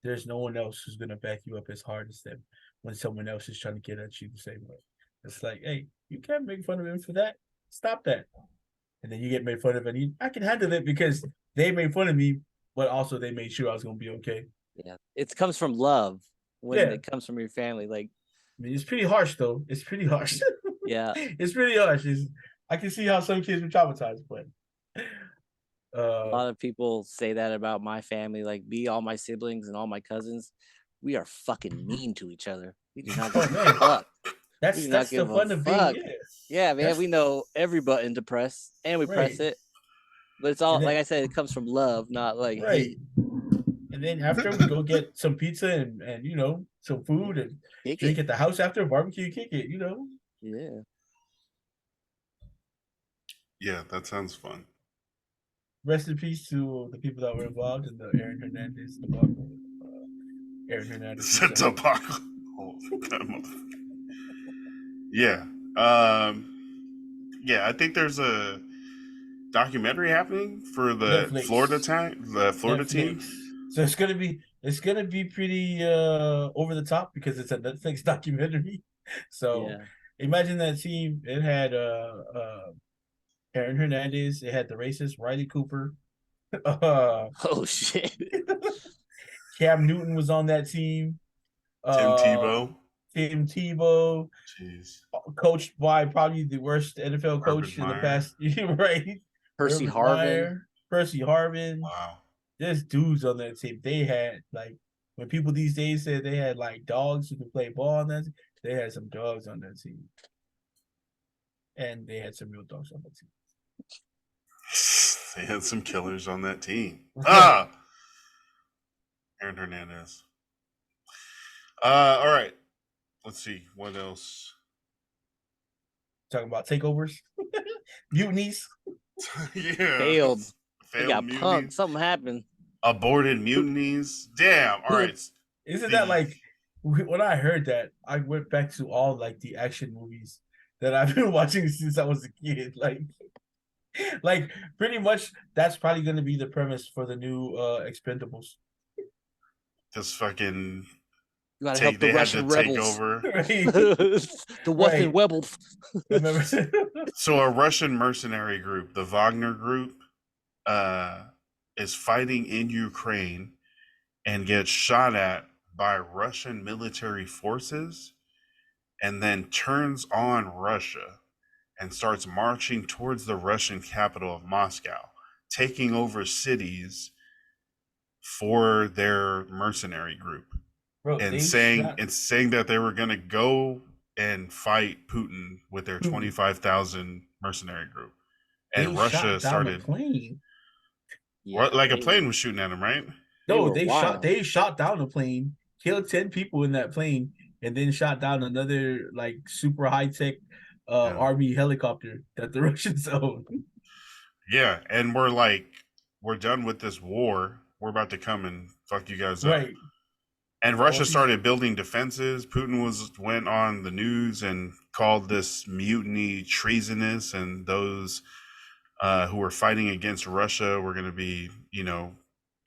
there's no one else who's going to back you up as hard as them when someone else is trying to get at you the same way. It's like, hey, you can't make fun of him for that. Stop that. And then you get made fun of, and I can handle it because they made fun of me, but also they made sure I was going to be okay. Yeah, it comes from love when Yeah. it comes from your family. Like, I mean, it's pretty harsh, though. It's pretty harsh. yeah, It's pretty harsh. I can see how some kids were traumatized, but a lot of people say that about my family. Like me, all my siblings and all my cousins, we are fucking mean to each other. We do not oh give a man, fuck. We do not that's the give a fun of being fuck. yeah. Yeah, man, That's we know every button to press, and we press right. it. But it's all And like then I said, it comes from love, not like right. hate. And then after we go get some pizza and some food and Kick drink it. at the house after barbecue, kick it. Yeah. Yeah, that sounds fun. Rest in peace to the people that were involved in the Aaron Hernandez debacle. Aaron Hernandez. It's a debacle. Oh, God, yeah. Yeah, I think there's a documentary happening for the Netflix. Florida team. So it's gonna be pretty over the top because it's a Netflix documentary. So Yeah. imagine that team. It had Aaron Hernandez. It had the racist Riley Cooper. Oh shit. Cam Newton was on that team. Tim Uh, Tebow. Tim Tebow, Jeez. coached by probably the worst NFL Urban coach in the Meyer. past, right? Percy Urban Harvin. Meyer, Percy Harvin. Wow. There's dudes on that team. They had like when people these days said they had like dogs who could play ball on that team, they had some dogs on that team. And they had some real dogs on that team. They had some killers on that team. Ah, Aaron Hernandez. All right. Let's see what else. Talking about takeovers, mutinies. Yeah. Failed. They got mutinies. punked. Something happened. Aborted mutinies. Damn. All right. Isn't that like when I heard that, I went back to all like the action movies that I've been watching since I was a kid. Like pretty much that's probably gonna be the premise for the new Expendables. Just fucking You gotta help the they had to Russian take rebels. over. The Russian rebels. Remember? So a Russian mercenary group, the Wagner group, is fighting in Ukraine and gets shot at by Russian military forces and then turns on Russia and starts marching towards the Russian capital of Moscow, taking over cities for their mercenary group. Bro, And they saying shot, that they were gonna go and fight Putin with their 25,000 mercenary group. they And Russia shot down a started plane. Yeah, like a they plane were, was shooting at him, right? they No, were wild. they shot down a plane, killed 10 people in that plane, and then shot down another like super high tech Yeah. army helicopter that the Russians own. Yeah, and we're like, we're done with this war. We're about to come and fuck you guys up. Right. And For all Russia these started building defenses. Putin went on the news and called this mutiny treasonous, and those who were fighting against Russia were going to be,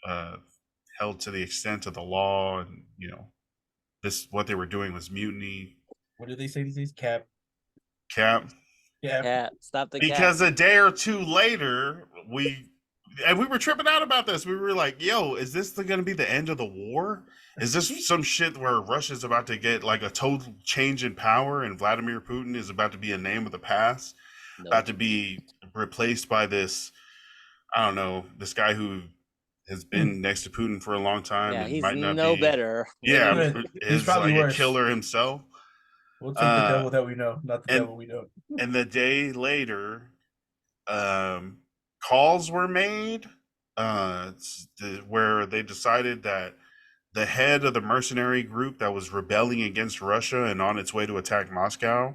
uh, held to the extent of the law, and this what they were doing was mutiny. what did they say these days? Cap. Cat, stop the cat. Because a day or two later, we were tripping out about this. We were like, "Yo, is this going to be the end of the war? Is this some shit where Russia's about to get like a total change in power, and Vladimir Putin is about to be a name of the past, about to be replaced by this, I don't know, this guy who has been next to Putin for a long time Yeah, and he's might not no be better. Yeah, He's is probably like worse. a killer himself. We'll take the devil that we know, not the devil we don't. And the day later, calls were made where they decided that the head of the mercenary group that was rebelling against Russia and on its way to attack Moscow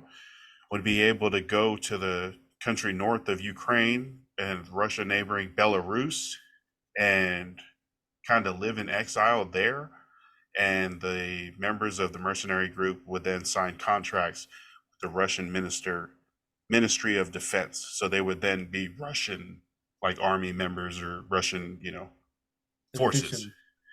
would be able to go to the country north of Ukraine and Russia neighboring Belarus and kind of live in exile there. And the members of the mercenary group would then sign contracts with the Russian Ministry of Defense. So they would then be Russian, like army members or Russian, forces.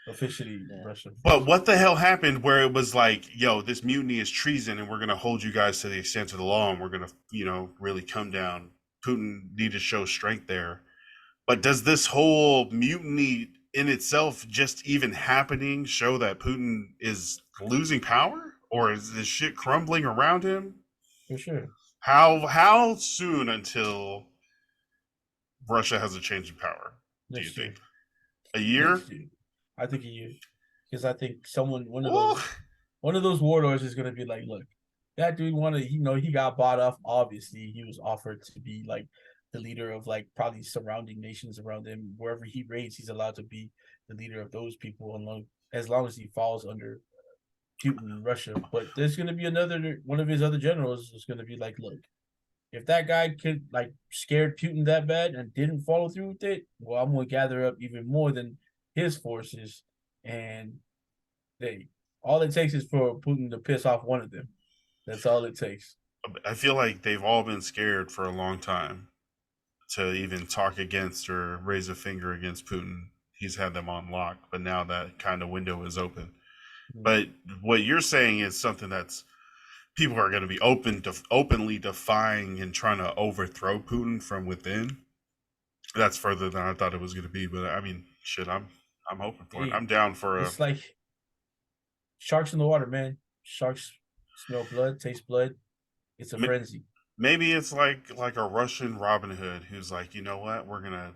Officially Yeah. Russian. But what the hell happened where it was like, yo, this mutiny is treason and we're going to hold you guys to the extent of the law and we're going to, really come down. Putin needed to show strength there. But does this whole mutiny in itself just even happening show that Putin is losing power? Or is this shit crumbling around him? For sure. How soon until Russia has a change in power, do you Next year. think? A year? Next year. I think a year. Because I think one Oh, of those warlords is gonna be like, look, that dude he got bought off. Obviously, he was offered to be like the leader of like probably surrounding nations around him. Wherever he raids, he's allowed to be the leader of those people as long as he falls under Putin in Russia. But there's gonna be another one of his other generals is gonna be like, look, if that guy could like scared Putin that bad and didn't follow through with it, well, I'm gonna gather up even more than his forces, and all it takes is for Putin to piss off one of them. That's all it takes. I feel like they've all been scared for a long time to even talk against or raise a finger against Putin. He's had them on lock, but now that kind of window is open. But what you're saying is something that's people are going to be openly defying and trying to overthrow Putin from within. That's further than I thought it was going to be, but I mean, shit, I'm hoping for it. I'm down for It's like sharks in the water, man. Sharks smell blood, taste blood. It's a frenzy. Maybe it's like a Russian Robin Hood who's like, you know what, we're gonna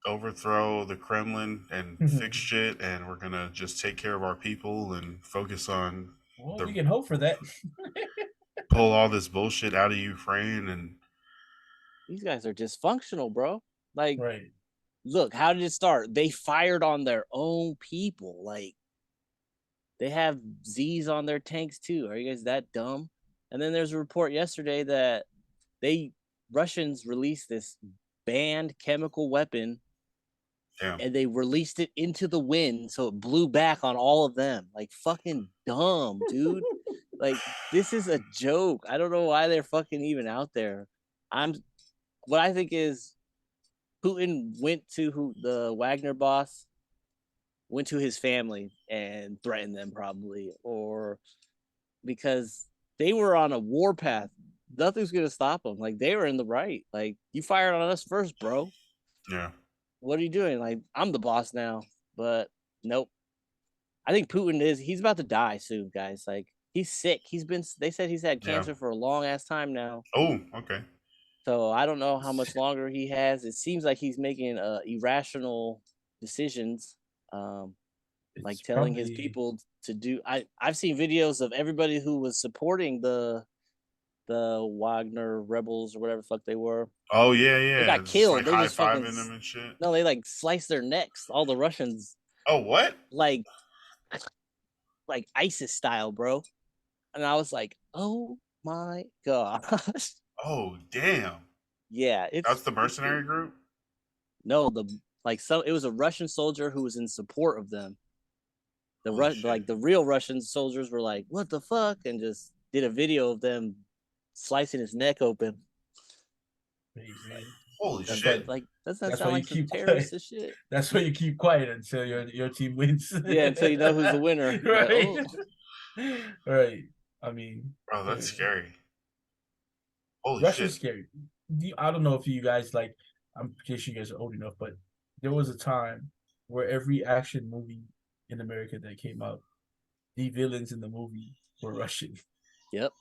overthrow the Kremlin and fix shit, and we're gonna just take care of our people and focus on Well, you can hope for that. pull all this bullshit out of Ukraine. And These guys are dysfunctional, bro. Like, right. Look, how did it start? They fired on their own people. Like, they have Z's on their tanks too. Are you guys that dumb? And then there's a report yesterday that Russians released this banned chemical weapon. damn. And they released it into the wind, so it blew back on all of them. Like, fucking dumb, dude. Like, this is a joke. I don't know why they're fucking even out there. What I think is Putin went to the Wagner boss, went to his family and threatened them probably, or because they were on a war path. Nothing's going to stop them. Like, they were in the right. Like, you fired on us first, bro. Yeah. What are you doing? Like, I'm the boss now, but nope. I think Putin he's about to die soon, guys. Like, he's sick. They said he's had cancer for a long ass time now. Oh, okay. So I don't know how much longer he has. It seems like he's making irrational decisions, like telling his people to do. I've seen videos of everybody who was supporting the Wagner rebels or whatever the fuck they were. Oh yeah, yeah. They got killed. Like they just fucking them and shit. No, they like sliced their necks. All the Russians. Oh, what? Like ISIS style, bro. And I was like, oh my gosh. Oh damn. Yeah, that's the mercenary group. No, it was a Russian soldier who was in support of them. The real Russian soldiers were like, what the fuck, and just did a video of them slicing his neck open. Like, holy shit! Like, doesn't that sound like some terrorist shit? That's why you keep quiet until your team wins. Yeah, until you know who's the winner. Right. Like, oh. Right. I mean, bro, that's scary. Holy Russia's shit. scary. I don't know if you guys like. I'm guess you guys are old enough, but there was a time where every action movie in America that came out, the villains in the movie were Russian. Yep.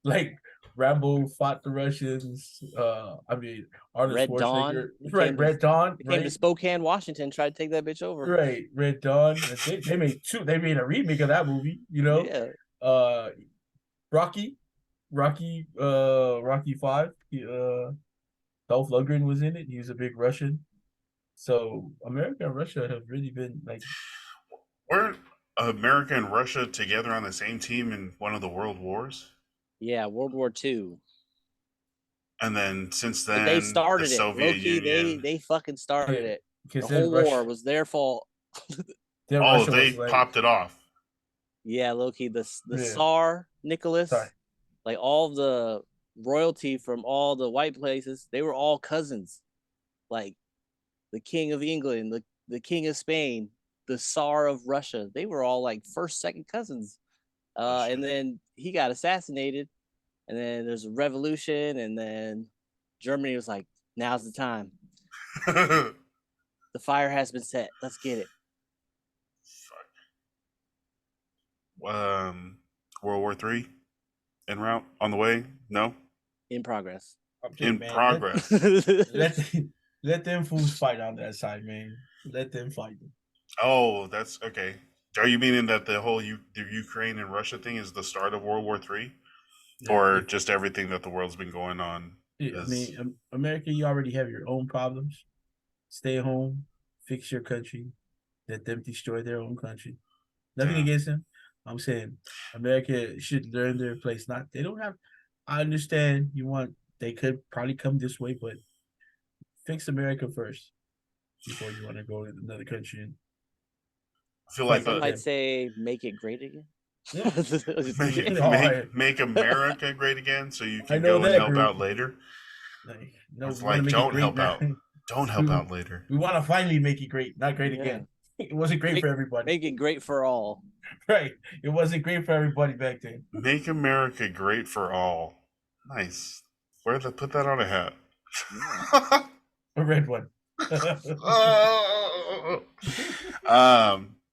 Like Rambo fought the Russians. Arnold Red Schwarzenegger. Dawn. Red Dawn. Came to Spokane, Washington, tried to take that bitch over. Right, Red Dawn. They made two. They made a remake of that movie. You know. Yeah. Rocky 5. Dolph Lundgren was in it. He was a big Russian. So America and Russia have really been like, Weren't America and Russia together on the same team in one of the world wars? Yeah, World War II. And then since But they then, the started it. Low Soviet key, Union. they fucking started yeah, it. because The whole then war Russia, was their fault. then Oh, Russia they was like, popped it off. Yeah, low key. The yeah, Tsar sorry, Nicholas, like all the royalty from all the white places, they were all cousins. Like the King of England, the King of Spain, the Tsar of Russia. They were all like first, second cousins. Oh, And shit. then he got assassinated, and then there's a revolution, and then Germany was like, "Now's the time. The fire has been set. Let's get it." World War Three en route on the way? No, In progress. I'm just in man, progress. let let them fools fight on that side, man. Let them fight. Oh, that's okay. Are you meaning that the Ukraine and Russia thing is the start of World War Three, Yeah, or if, just everything that the world's been going on? I Is mean, America, you already have your own problems. Stay home, fix your country. Let them destroy their own country. Nothing damn. against them. I'm saying America should learn their place. Not they don't have. I understand you want. They could probably come this way, but fix America first before you want to go to another country and I feel like fight Some with the might them. say make it great again. Yeah, make, no, make make America great again, so you I can know go and that help group. out later. Like, no, It's we want to like make it don't great help now. out, don't help we out later. we want to finally make it great, not great Yeah. again. It wasn't great Make, for everybody, make it great for all. right? It wasn't great for everybody back then. Make America great for all. Nice. Where to put that on a hat? Yeah. A red one.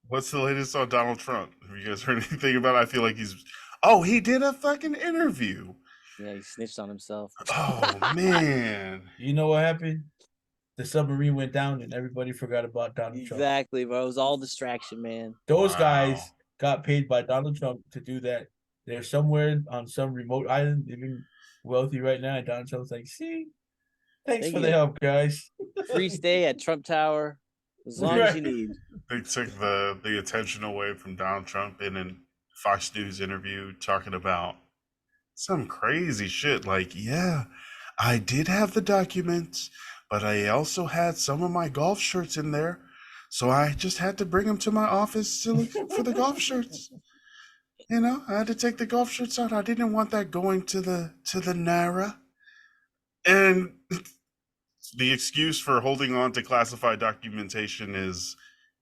What's the latest on Donald Trump? Have you guys heard anything about it? I feel like he's. Oh, he did a fucking interview. Yeah, he snitched on himself. Oh man. You know what happened? The submarine went down and everybody forgot about Donald Trump. Exactly, bro. It was all distraction, man. Those Wow. guys got paid by Donald Trump to do that. They're somewhere on some remote island living wealthy right now. And Donald Trump's like, see, thanks They for the get help, guys. free stay at Trump Tower as long as you need. They took the attention away from Donald Trump in a Fox News interview talking about some crazy shit. Like, yeah, I did have the documents, but I also had some of my golf shirts in there. So I just had to bring them to my office to look for the golf shirts. You know, I had to take the golf shirts out. I didn't want that going to the Nara. And the excuse for holding on to classified documentation is,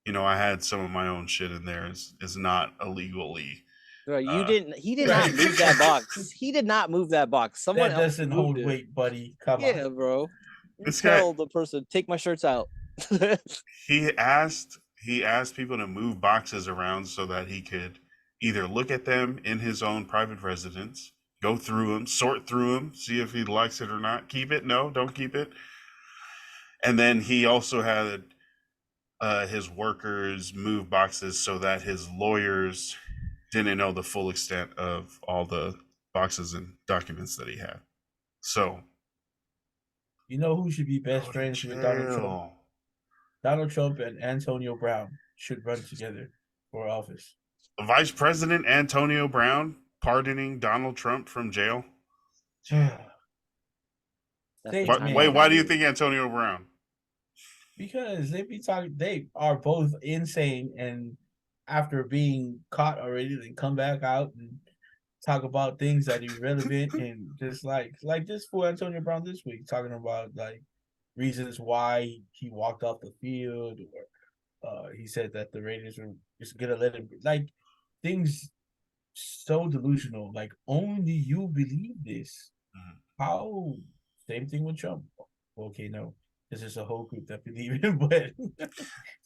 I had some of my own shit in there is not illegally. Bro, you Uh, didn't. He did Right. not move that box. He did not move that box. Someone That else doesn't moved hold it. weight, buddy. Come Yeah, on. bro. You This guy- tell the person, take my shirts out. he asked people to move boxes around so that he could either look at them in his own private residence, go through them, sort through them, see if he likes it or not, keep it, no, don't keep it. And then he also had his workers move boxes so that his lawyers didn't know the full extent of all the boxes and documents that he had. So You know who should be best go to friends with Donald Trump? jail. Donald Trump and Antonio Brown should run together for office. Vice President Antonio Brown pardoning Donald Trump from jail. That's They- the Why, time man. why do you dude. think Antonio Brown? Because they be talking, they are both insane, and after being caught already, they come back out and talk about things that are irrelevant and just like this for Antonio Brown this week, talking about like reasons why he walked off the field, or he said that the Raiders were just gonna let him like things so delusional. Like only you believe this. Mhm. How? Same thing with Trump. Okay, no. There's a whole group that believe him, but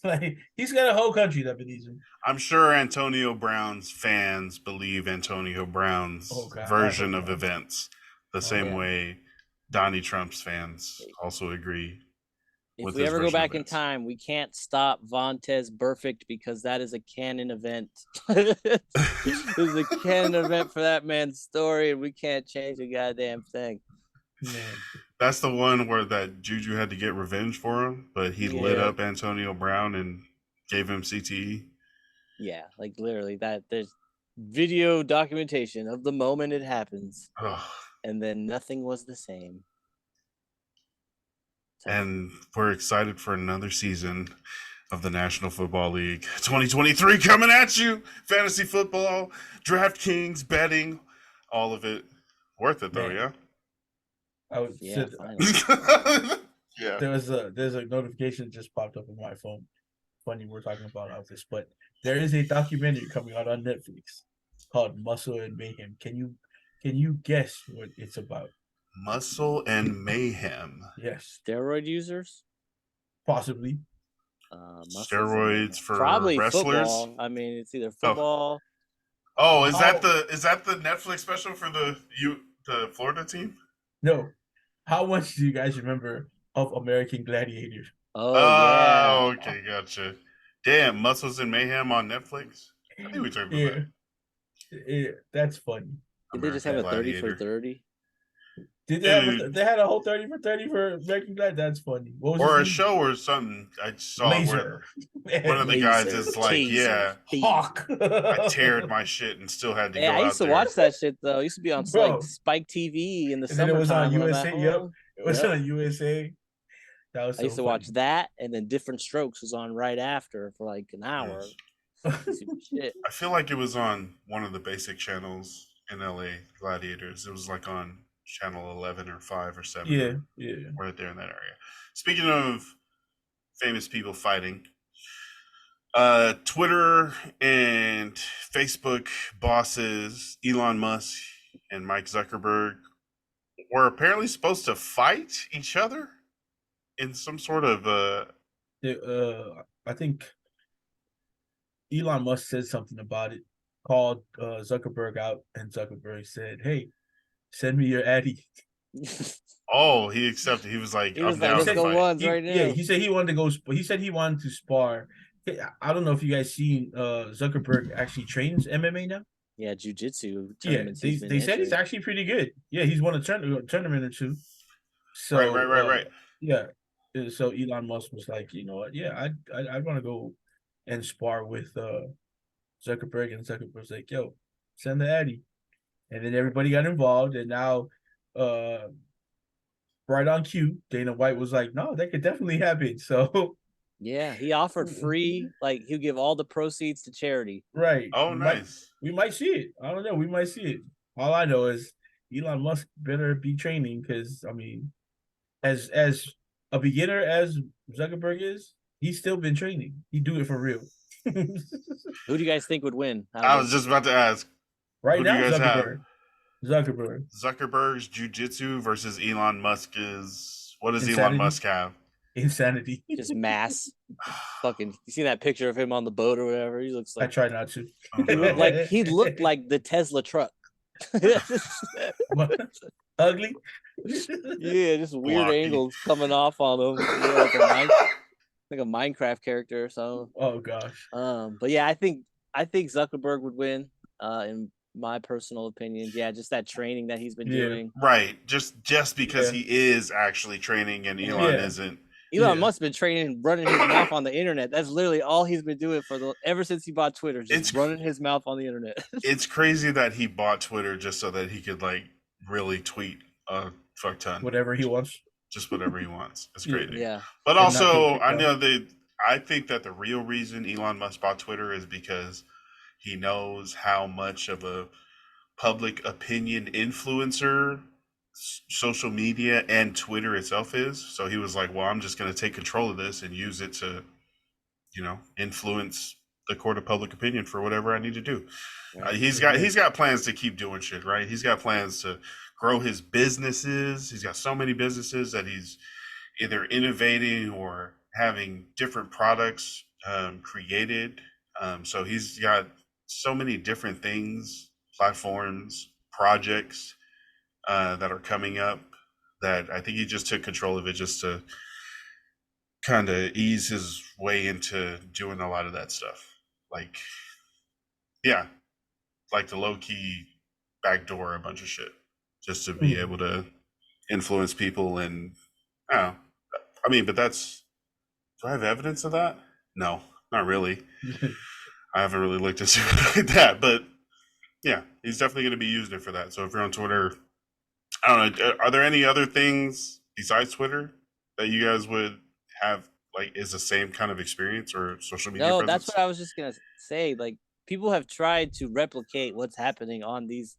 like he's got a whole country that believes him. I'm sure Antonio Brown's fans believe Antonio Brown's Oh, God, I version hope of not. events the same yeah. way Donnie Trump's fans also agree. If with we his ever go version of back in events. time, we can't stop Vontez Perfect because that is a canon event. This is a canon event for that man's story, and we can't change a goddamn thing. Man, That's the one where that Juju had to get revenge for him, but he lit Yeah. up Antonio Brown and gave him CTE. Yeah, like literally that. There's video documentation of the moment it happens, Ugh. and then nothing was the same. Tough. And we're excited for another season of the National Football League 2023 coming at you. Fantasy football, DraftKings, betting, all of it. Worth it though, Man. yeah? I would Yeah, said finally. Yeah. there's a notification just popped up on my phone. Funny we're talking about all this, but there is a documentary coming out on Netflix called Muscle and Mayhem. Can you guess what it's about? Muscle and mayhem. Yes, Steroid users, possibly. muscles and Steroids mayhem. for probably wrestlers. football. I mean, it's either football. Oh, is that Oh. the Netflix special for the Florida team? No. How much do you guys remember of American Gladiator? Oh yeah, Oh, okay, gotcha. Damn, Muscles and Mayhem on Netflix. I think we talked about that. Yeah, that's funny. did they just have a American 30 for Gladiator. 30? Did they have Dude. they had a whole 30 for 30 for American Gladiator? That's funny. What was Or a his name? show or something. I saw Laser. where one of the guys Laser, is like, taser, yeah, beam. Hawk. I teared my shit and still had to Yeah, go I out used to there. watch that shit though. It used to be on Bro. like Spike TV in the And then it was summertime on when I'm at USA. Yep. home. It was Yep. on USA. That was I used so to watch funny. that, and then Different Strokes was on right after for like an hour. Yes. Shit. I feel like it was on one of the basic channels in LA, Gladiators. It was like on channel 11 or 5 or 7. Yeah, yeah. Right there in that area. Speaking of famous people fighting, Twitter and Facebook bosses Elon Musk and Mike Zuckerberg were apparently supposed to fight each other in some sort of I think Elon Musk said something about it, called Zuckerberg out, and Zuckerberg said, "Hey, send me your Addy." oh, he accepted. He was like, He I'm was like, down let's to go fight. ones right now. Yeah, he said he wanted to go. He said he wanted to spar. I don't know if you guys seen Zuckerberg actually trains MMA now. Yeah, jujitsu Yeah, tournaments. he's they been said he's entering. actually pretty good. Yeah, he's won a tournament or two. So Right. yeah, so Elon Musk was like, you know what? Yeah, I want to go and spar with Zuckerberg, and Zuckerberg's like, yo, send the Addy, and then everybody got involved, and now right on cue, Dana White was like, no, that could definitely happen. So Yeah, he offered free, like he'll give all the proceeds to charity. right, Oh, nice. we might see it. I don't know, we might see it. All I know is Elon Musk better be training, because I mean, as a beginner as Zuckerberg is, he's still been training. He do it for real. Who do you guys think would win? I was just about to ask. Right Who do now, you guys have? Zuckerberg. Zuckerberg's jujitsu versus Elon Musk's. What does Elon Insanity. Musk have? Insanity. Just mass. Fucking, you see that picture of him on the boat or whatever? He looks I like try not to. Oh, he looked no. like he looked like the Tesla truck. Ugly. Yeah, just weird Blocky. angles coming off on him. Yeah, like a Minecraft character or something. Oh gosh. But yeah, I think Zuckerberg would win. In my personal opinion, yeah, just that training that he's been Yeah. doing. Right. Just because Yeah. he is actually training and Elon Yeah. isn't. Elon Yeah. Musk's been training, running his mouth on the internet. That's literally all he's been doing ever since he bought Twitter, just It's- running his mouth on the internet. It's crazy that he bought Twitter just so that he could like really tweet a fuck ton. Whatever he wants. Just whatever he wants. It's Yeah. crazy. Yeah. But And not also, get I kicked know I think that the real reason Elon Musk bought Twitter is because he knows how much of a public opinion influencer social media and Twitter itself is. So he was like, well, I'm just going to take control of this and use it to, influence the court of public opinion for whatever I need to do. He's got plans to keep doing shit, right? He's got plans to grow his businesses. He's got so many businesses that he's either innovating or having different products created. So he's got so many different things, platforms, projects that are coming up that I think he just took control of it just to kind of ease his way into doing a lot of that stuff. Like, yeah, like the low key backdoor a bunch of shit just to be able to influence people, and oh, I mean, but that's, do I have evidence of that? No, not really. I haven't really looked into it like that, but yeah, he's definitely going to be using it for that. So if you're on Twitter, I don't know, are there any other things besides Twitter that you guys would have, like, is the same kind of experience or social media No, that's presence? what I was just gonna say. Like people have tried to replicate what's happening on these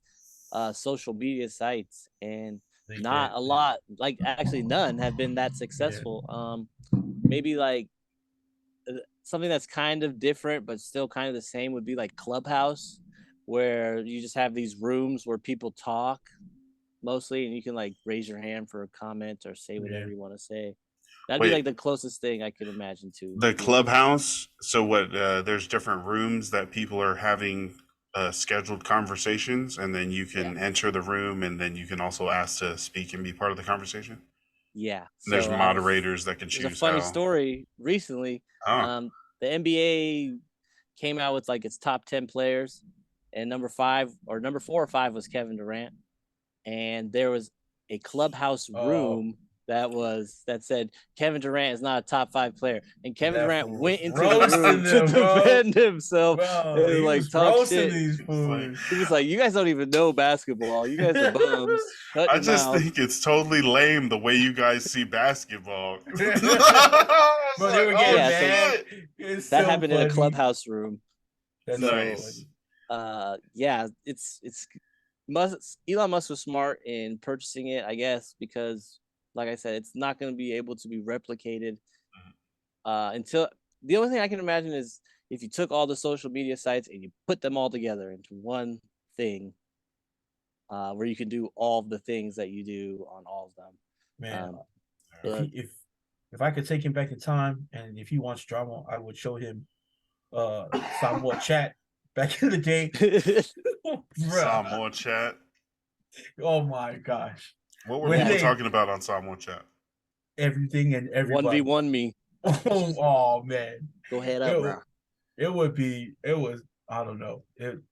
social media sites, and They not can't. a lot, like actually none have been that Yeah. successful. Maybe like something that's kind of different but still kind of the same would be like Clubhouse, where you just have these rooms where people talk mostly, and you can like raise your hand for a comment or say whatever Yeah. you want to say. That'd be Wait, like the closest thing I could imagine to the being. Clubhouse. So what? There's different rooms that people are having scheduled conversations, and then you Yeah, can enter the room, and then you can also ask to speak and be part of the conversation. yeah. And there's So moderators that can there's a choose funny how. story recently. Oh, Um, the NBA came out with like its top 10 players, and number 5 or number 4 or 5 was Kevin Durant, and there was a Clubhouse Oh, room that said Kevin Durant is not a top 5 player, and Kevin that Durant fool was went into the roasting room to them, bro. defend himself Bro, and he like was talk roasting shit. these it's like, fools. He was like, "You guys don't even know basketball. You guys are bums. Shut I your just mouth." think it's totally lame the way you guys see basketball. Bro, It's they like, were oh getting Yeah, so mad. shit, It's that so happened in a funny. Clubhouse room. That's so So nice. funny. yeah, it's Elon Musk was smart in purchasing it, I guess, because like I said, it's not going to be able to be replicated until the only thing I can imagine is if you took all the social media sites and you put them all together into one thing, where you can do all of the things that you do on all of them. Man, if But if I could take him back in time and if he wants drama, I would show him Samoa chat back in the day. Saw Bruh. more chat. Oh my gosh. What were When people yeah, they talking about on Saw more chat? everything and everybody. 1v1 me. Oh man. Go head up, It bro. it was I don't know.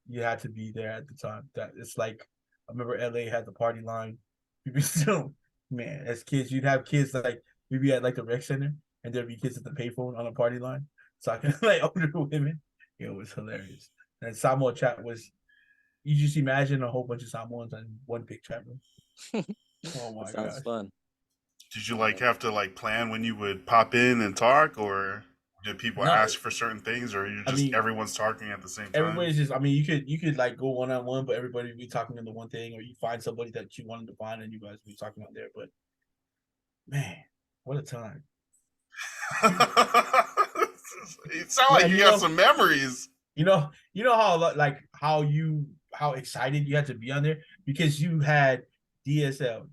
You had to be there at the time. That it's like I remember LA had the party line. People still man, as kids, you'd have kids like we'd be at like the rec center and there'd be kids at the payphone on a party line. Talking like older women. It was hilarious. And Samoa chat was you just imagine a whole bunch of Samoans in one big chat room. Oh That my sounds gosh. fun. Did you like have to like plan when you would pop in and talk, or did people No, ask for certain things, or you I just mean everyone's talking at the same time? everybody's just I mean you could like go one on one, but everybody would be talking into one thing, or you find somebody that you wanted to find and you guys would be talking on there. But man, what a time. It sounds Yeah, like you got some memories. you know how like how excited you had to be on there because you had DSL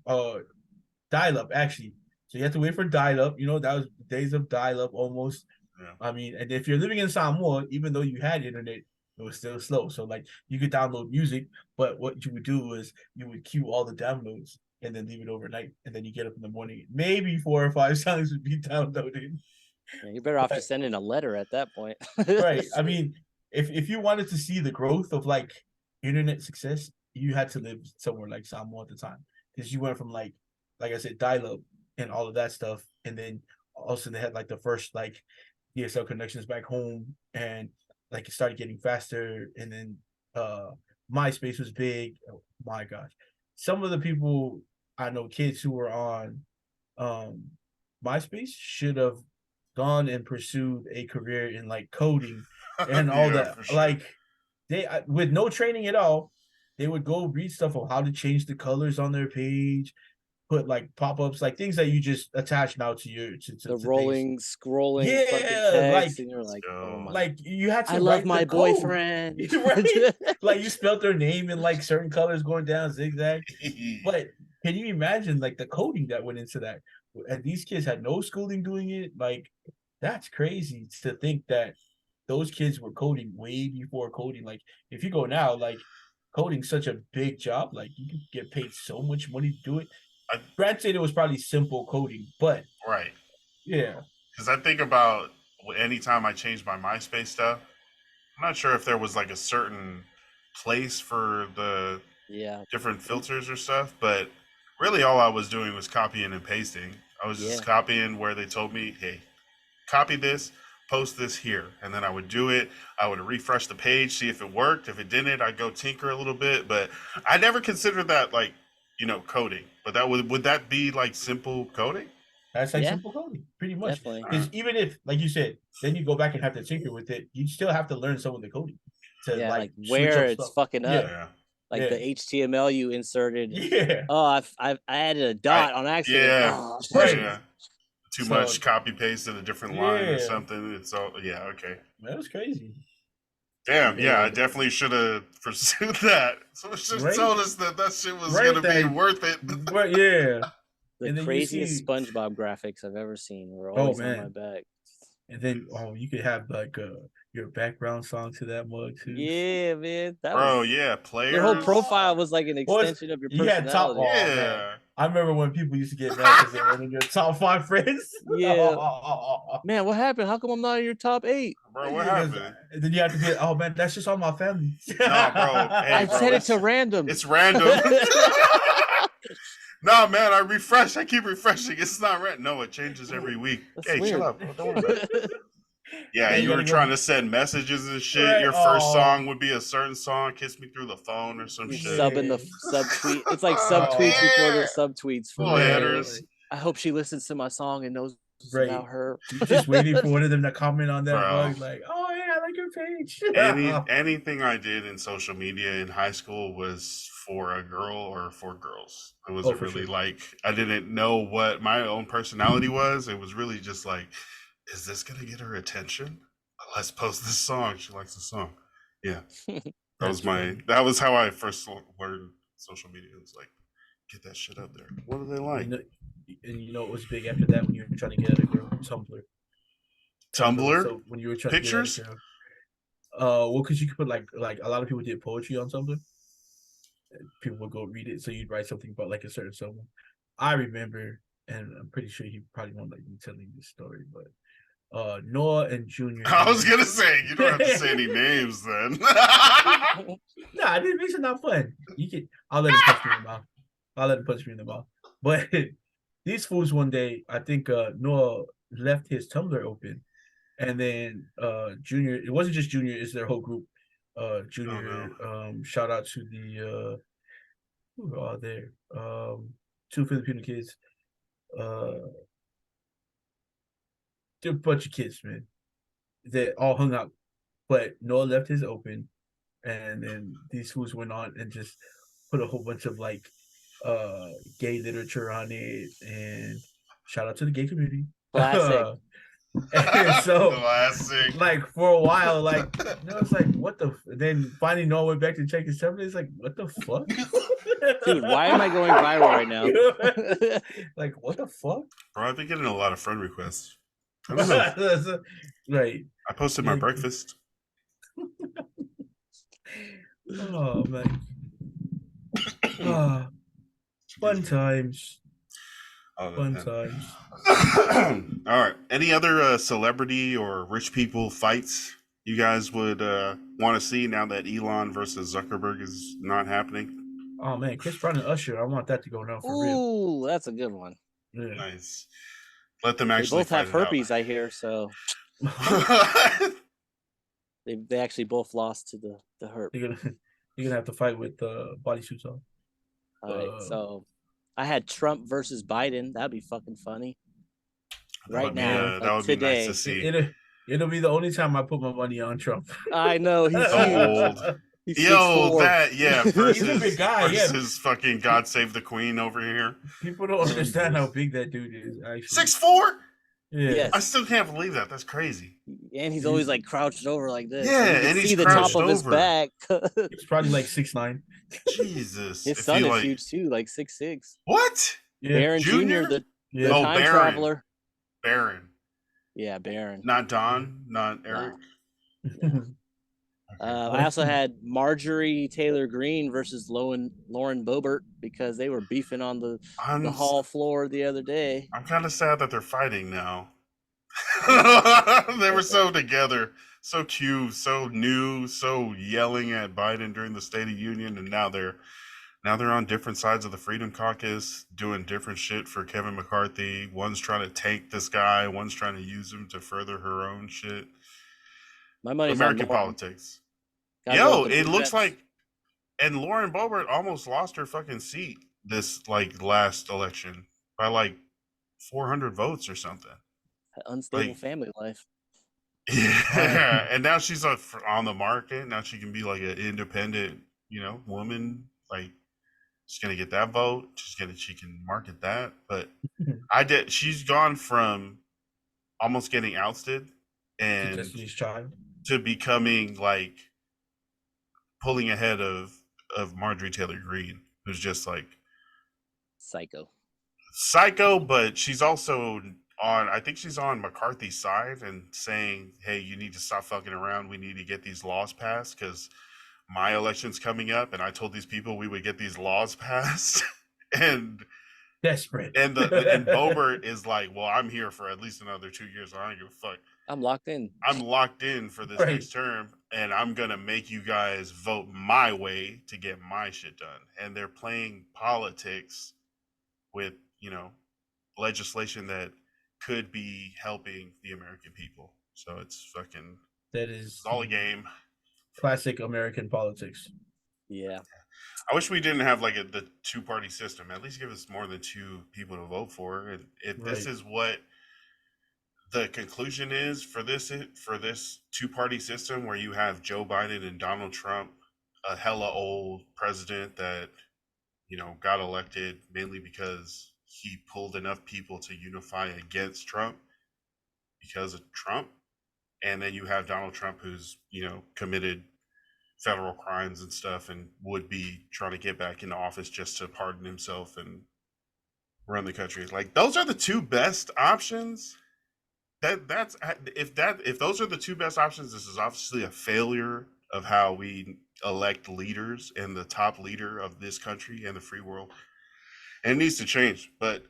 dial up actually. So you had to wait for dial up. You know, that was days of dial up almost. Yeah. I mean, and if you're living in Samoa, even though you had internet, it was still slow. So like you could download music, but what you would do is you would queue all the downloads and then leave it overnight, and then you get up in the morning, maybe 4 or 5 songs would be downloaded. Yeah, you're better off But just sending a letter at that point. right, I mean, if you wanted to see the growth of like internet success, you had to live somewhere like Samoa at the time because you went from like I said, dial up and all of that stuff, and then also they had like the first like DSL connections back home, and like it started getting faster, and then MySpace was big. Oh my gosh, some of the people I know, kids who were on um MySpace, should have gone and pursued a career in like coding and all Yeah, that. for sure. Like they with no training at all, they would go read stuff of how to change the colors on their page, put like pop-ups, like things that you just attach now to your The to things. rolling, scrolling fucking Yeah, text, and you're like, oh my, like you had I to love write the my code, boyfriend. right? Like you spelled their name in like certain colors going down zigzag. But can you imagine like the coding that went into that? And these kids had no schooling doing it. Like that's crazy to think that those kids were coding way before coding. Like if you go now, like coding's such a big job. Like you can get paid so much money to do it. I, Granted, it was probably simple coding, but right. yeah, Because I think about anytime I change my MySpace stuff, I'm not sure if there was like a certain place for the Yeah, different filters or stuff, but really all I was doing was copying and pasting. I was Yeah. just copying where they told me, hey, copy this, post this here. And then I would do it. I would refresh the page, see if it worked. If it didn't, I'd go tinker a little bit. But I never considered that like, coding. But that would that be like simple coding? That's like Yeah. simple coding, pretty much. Definitely. Because even if, like you said, then you go back and have to tinker with it, you still have to learn some of the coding to Yeah, like switch where up it's stuff. fucking up. Yeah. Like Yeah. the HTML you inserted. Yeah. Oh, I added a dot on accident. Yeah. Oh, Right. Yeah. Too So- much copy paste in a different line or Yeah. something. It's all okay. That was crazy. Damn, yeah, I Yeah. definitely should have pursued that. Someone should have Right. told us that shit was Right, gonna be that- worth it. But yeah. the And then you craziest see- SpongeBob graphics I've ever seen were Oh, always on my man. back. And then you could have like your background song to that mug too. Yeah, man. That Bro, was, yeah, players. your whole profile was like an Well, extension of your you had top- personality. Oh, Yeah. man. I remember when people used to get mad because they were in your top 5 friends. Yeah. Man, what happened? How come I'm not in your top 8? Bro, what Because- happened? And then you have to be, oh man, that's just all my family. Nah, bro. Hey, I bro, set it it's- to random. It's random. Nah, man, I refresh. I keep refreshing. It's not random. No, it changes every week. That's hey, weird. chill out, bro. Don't worry about it. Yeah, Yeah, you you were gotta go- trying to send messages and shit. Right, Your first oh. song would be a certain song, "Kiss Me Through the Phone" or some You shit. sub in the subtweet. It's like subtweets before the Yeah. subtweets. For Little me. headers. I hope she listens to my song and knows it's Right. about her. You're just waiting for one of them to comment on that Bro. bug, like, oh yeah, I like your page. Anything I did in social media in high school was for a girl or for girls. It wasn't for really sure. like I didn't know what my own personality was. It was really just like, is this gonna get her attention? Let's post this song. She likes the song. Yeah, that was how I first learned social media. It was like, get that shit up there. What do they like? You know what was big after that when you were trying to get at a girl? Tumblr. Tumblr? So when you were trying Pictures? to get at a girl. Well, because you could put like a lot of people did poetry on Tumblr. And people would go read it, so you'd write something about like a certain someone. I remember, and I'm pretty sure he probably won't like me telling this story, but Noah and Junior. I was gonna say you don't have to say any names then. Nah, this makes it not fun. I'll let him punch me in the mouth. I'll let him punch me in the mouth. But these fools one day, I think Noah left his Tumblr open, and then Junior. It wasn't just Junior; it's their whole group. Junior. Shout out to the who are there? 2 Filipino kids. They're a bunch of kids, man. They all hung out, but Noah left his open, and then these fools went on and just put a whole bunch of like gay literature on it, and shout out to the gay community. Classic. And so Classic. like for a while, like it's like what the then finally Noah went back to check his Tumblr. It's like, what the fuck? Dude, why am I going viral right now? Like, what the fuck? Bro, I've been getting a lot of friend requests. I don't know. Right. I posted my Like- breakfast. Oh man. Ah, fun times. Fun times. All right. Any other celebrity or rich people fights you guys would want to see now that Elon versus Zuckerberg is not happening? Oh man, Chris Brown and Usher. I want that to go now for real. Ooh, that's a good one. Yeah. Nice. Let them They actually both have fight it out. herpes, I hear, so they actually both lost to the herp. You're gonna have to fight with bodysuits on. All right, so I had Trump versus Biden. That'd be fucking funny. Right now, that would be nice to see. It'll be the only time I put my money on Trump. I know he's Old. huge. He's Yo, 6'4". that versus, He's a big guy, yeah. versus fucking God Save the Queen over here. People don't understand how big that dude is. Actually, 6'4"? yeah. Yes. I still can't believe that. That's crazy. And he's always like crouched over like this. Yeah, You can and he's see the top crouched of his over. back. He's probably like 6'9". Jesus. His If son you, is like- huge too, like 6'6". What? Yeah, Baron Jr., Junior? the yeah. Oh, time Baron. traveler. Baron. Yeah, Baron. Not Don, not Eric. I also had Marjorie Taylor Greene versus Lauren Boebert because they were beefing on the hall floor the other day. I'm kind of sad that they're fighting now. They were so together, so cute, so new, so yelling at Biden during the State of Union, and now they're now they're on different sides of the Freedom Caucus doing different shit for Kevin McCarthy. One's trying to tank this guy, one's trying to use him to further her own shit. My money's on American Lauren. politics. Gotta go Yo, with the it blue looks vets. like, and Lauren Boebert almost lost her fucking seat this like last election by like 400 votes or something. Unstable Like, family life. yeah, and now she's on the market. Now she can be like an independent, woman. Like, she's gonna get that vote. She can market that. But she's gone from almost getting ousted and Destiny's Child. to becoming like pulling ahead of Marjorie Taylor Greene, who's just like psycho, but she's also I think she's on McCarthy's side and saying, hey, you need to stop fucking around. We need to get these laws passed because my election's coming up and I told these people we would get these laws passed. and Desperate. and Boebert is like, well, I'm here for at least another 2 years. I don't give a fuck. I'm locked in. I'm locked in for this next term, and I'm gonna make you guys vote my way to get my shit done. And they're playing politics with, legislation that could be helping the American people. So it's fucking, that is it's all a game. Classic American politics. Yeah. I wish we didn't have like the two-party system. At least give us more than two people to vote for. And if this is what the conclusion is for this two-party system, where you have Joe Biden and Donald Trump, a hella old president that got elected mainly because he pulled enough people to unify against Trump because of Trump, and then you have Donald Trump who's committed federal crimes and stuff and would be trying to get back into office just to pardon himself and run the country. Like, those are the two best options. If those are the two best options, this is obviously a failure of how we elect leaders and the top leader of this country and the free world. And it needs to change, but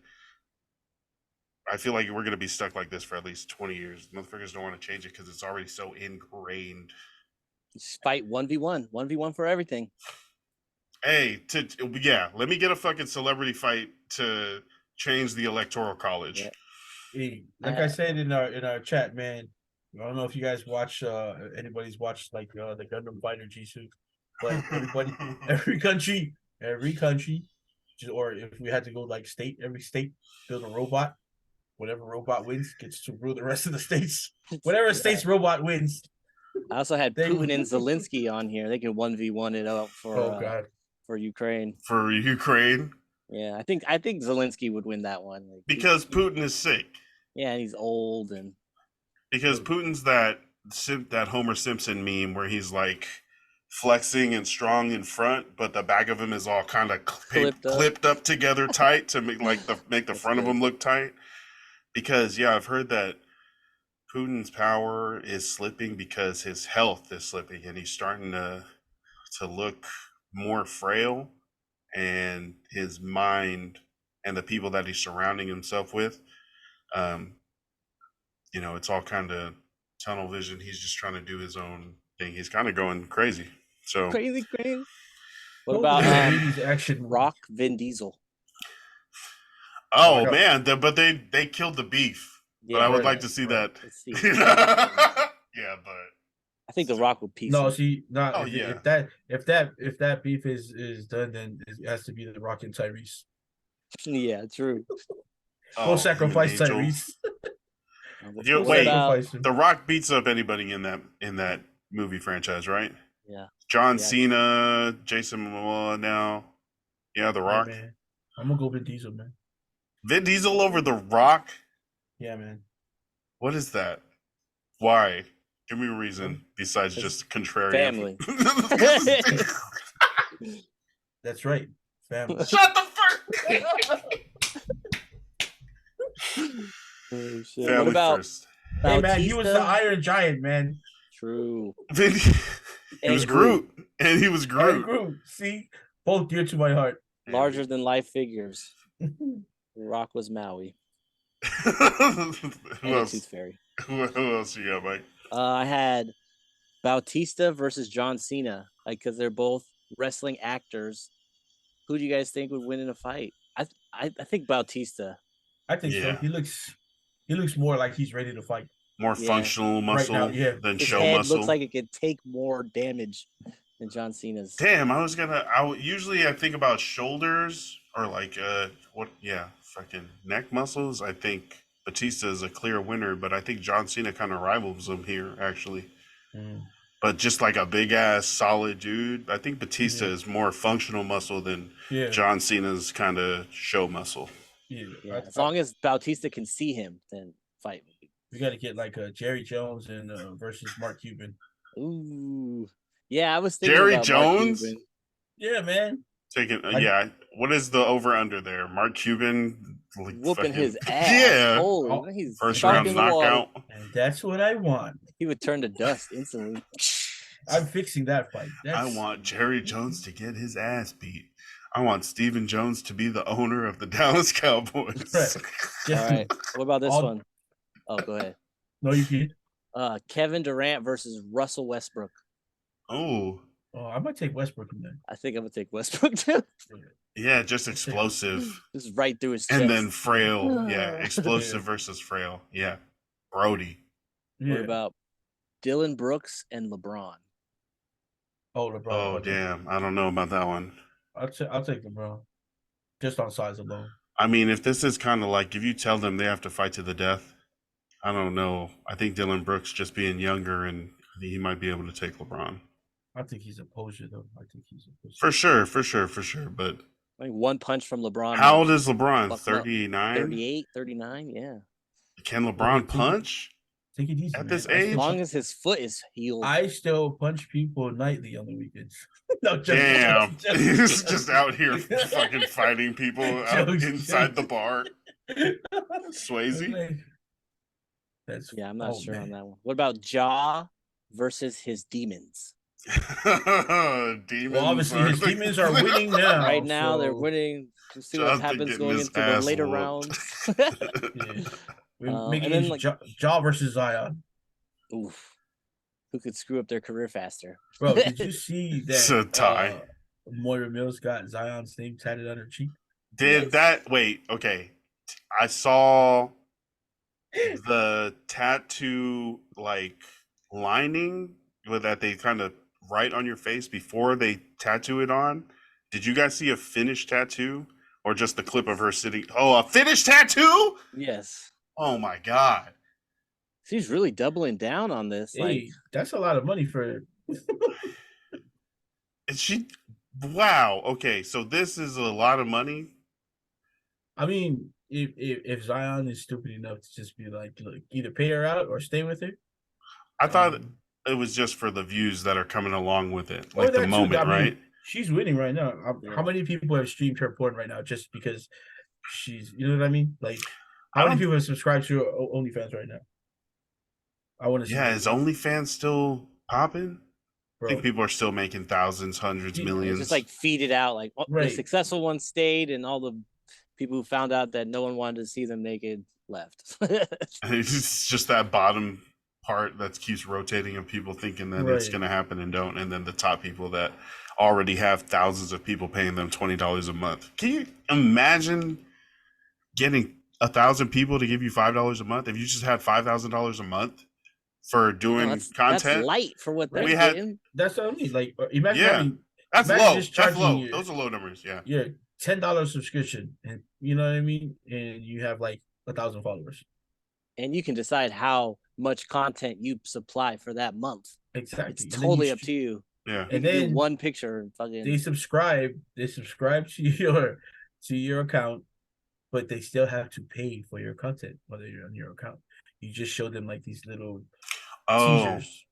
I feel like we're going to be stuck like this for at least 20 years. Motherfuckers don't want to change it because it's already so ingrained. Just fight 1v1 for everything. Hey, let me get a fucking celebrity fight to change the electoral college. Yeah. Hey, like I said in our chat, man, I don't know if you guys watch anybody's watched like the Gundam Fighter G-Suit, but every country, or if we had to go like state, every state build a robot. Whatever robot wins gets to rule the rest of the states. Whatever state's robot wins. I also had Putin and Zelensky on here. They can 1v1 it out for Ukraine. For Ukraine? Yeah, I think Zelensky would win that one. Like, because Putin is sick. Yeah, and he's old, and because Putin's that Homer Simpson meme where he's like flexing and strong in front, but the back of him is all kind of clipped up together tight to make the front of him look tight. Because I've heard that Putin's power is slipping because his health is slipping, and he's starting to look more frail, and his mind and the people that he's surrounding himself with, it's all kind of tunnel vision. He's just trying to do his own thing. He's kind of going crazy. So crazy. What about action? Rock, Vin Diesel. Oh man, but they killed the beef. Yeah, but I would like to see that. Yeah, but I think the Rock would piece. If that beef is done, then it has to be the Rock and Tyrese. Yeah, true. We'll sacrifice Tyrese. The Rock beats up anybody in that movie franchise, right? Yeah. John Cena, Jason Momoa now. Yeah, The Rock. Yeah, man. I'm gonna go Vin Diesel, man. Vin Diesel over The Rock? Yeah, man. What is that? Why? Give me a reason besides just contrarian. Family. That's right. Family. Shut the fuck. Oh, shit. Family what about first. Hey man, he was the Iron Giant, man. True. He was Groot. And he was Groot. Groot. See? Both dear to my heart. Larger than life figures. Rock was Maui. Who else? Tooth Fairy. Who else you got, Mike? I had Bautista versus John Cena, because they're both wrestling actors, who do you guys think would win in a fight? I think Bautista. I think so. Yeah. He looks more like he's ready to fight More Yeah. functional muscle right now. Yeah, than His show head muscle. looks like it could take more damage than John Cena's. Damn, usually I think about shoulders or like fucking neck muscles. I think Batista is a clear winner, but I think John Cena kind of rivals him here actually. But just like a big ass solid dude, I think Batista is more functional muscle than John Cena's kind of show muscle. Yeah. As long as Bautista can see him, then fight. We got to get like Jerry Jones and versus Mark Cuban. Ooh, yeah, I was thinking Jerry about Jones. Mark Cuban. Yeah, man. Taking what is the over under there? Mark Cuban like, whooping his ass. Yeah. Oh, he's First sharp round in the water. knockout. And that's what I want. He would turn to dust instantly. I'm fixing that fight. I want Jerry Jones to get his ass beat. I want Stephen Jones to be the owner of the Dallas Cowboys. Right. All right. What about this one? Oh, go ahead. No, you can't. Kevin Durant versus Russell Westbrook. Oh, I might take Westbrook in there. I think I'm gonna take Westbrook too. yeah, just explosive. Just right through his chest. And then frail. Yeah, explosive versus frail. Yeah. Brody. Yeah. What about Dylan Brooks and LeBron? Oh, LeBron. Oh, damn. I don't know about that one. I'll take LeBron. Just on size alone. I mean, if this is kind of like, if you tell them they have to fight to the death, I don't know. I think Dylan Brooks just being younger and he might be able to take LeBron. I think he's a poser, though. I think he's a poser. For sure. But like one punch from LeBron. how old is LeBron? 39? 38, 39, yeah. Can LeBron punch? Take it easy, at man. this age? As long as his foot is healed. I still punch people nightly on the weekends. No, damn. He's just out here fucking fighting people inside the bar. Swayze? I'm not sure on that one. What about Ja versus his demons? Demons. Well, obviously his demons are winning now. Right now, they're winning. We'll see what happens going into the later rounds. We're making it Ja versus Zion. Oof. Who could screw up their career faster? Bro, did you see that? It's a tie. Moira Mills got Zion's name tatted on her cheek. Wait, okay. I saw the tattoo like lining that they kind of write on your face before they tattoo it on. Did you guys see a finished tattoo or just the clip of her sitting? Oh, a finished tattoo? Yes. Oh my God. She's really doubling down on this. Hey, that's a lot of money for. Is she? Wow. Okay, so this is a lot of money. I mean, if Zion is stupid enough to just be like, look, either pay her out or stay with her. I thought it was just for the views that are coming along with it, like the moment, right? She's winning right now. How many people have streamed her porn right now just because she's, you know what I mean? Like, how many people have subscribed to OnlyFans right now? I want to see. Yeah, is OnlyFans still popping? Bro. I think people are still making thousands, hundreds, millions. Just like feed it out. Like the successful ones stayed, and all the people who found out that no one wanted to see them naked left. It's just that bottom part that keeps rotating of people thinking that it's going to happen and don't, and then the top people that already have thousands of people paying them $20 a month. Can you imagine getting 1,000 people to give you $5 a month if you just had $5,000 a month for doing content? That's light for what they're getting. That's what I mean. Like, imagine that's low. That's low. Those are low numbers. Yeah. Yeah. $10 subscription, and you know what I mean, and you have like 1,000 followers, and you can decide how much content you supply for that month. Exactly, it's totally up to you. Yeah, and then do one picture and fucking they subscribe to your account, but they still have to pay for your content whether you're on your account. You just show them like these little teasers.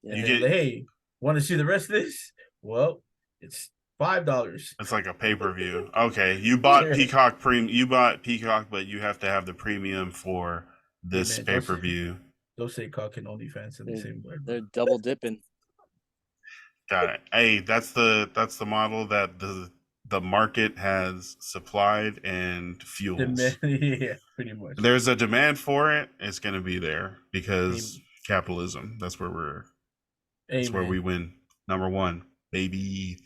You get, hey, want to see the rest of this? Well, it's $5. It's like a pay-per-view. Okay, you bought Peacock You bought Peacock, but you have to have the premium for this pay-per-view. Don't say cock and OnlyFans in the same word. They're double dipping. Got it. Hey, that's the model that the market has supplied and fuels. Yeah, pretty much. There's a demand for it. It's going to be there because capitalism. That's where that's where we win. Number one, baby.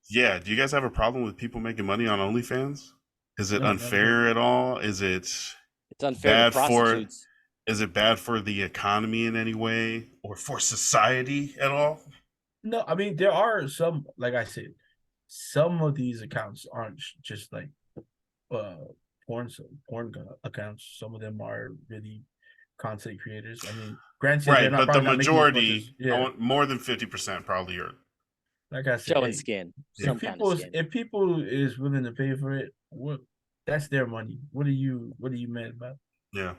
Yeah, do you guys have a problem with people making money on OnlyFans? Is it No, not at all. unfair at all? Is it It's unfair to bad for prostitutes. is it bad for the economy in any way or for society at all? No, I mean there are some, like I said, some of these accounts aren't just like uh porn accounts. Some of them are really content creators. I mean, granted, they're Right, not but the probably not making as much as, majority, I yeah. want more than 50% probably are. Like I said, Showing hey, skin. Yeah. Some kind of skin. if people is willing to pay for it, what that's their money. What are you mad about? Yeah.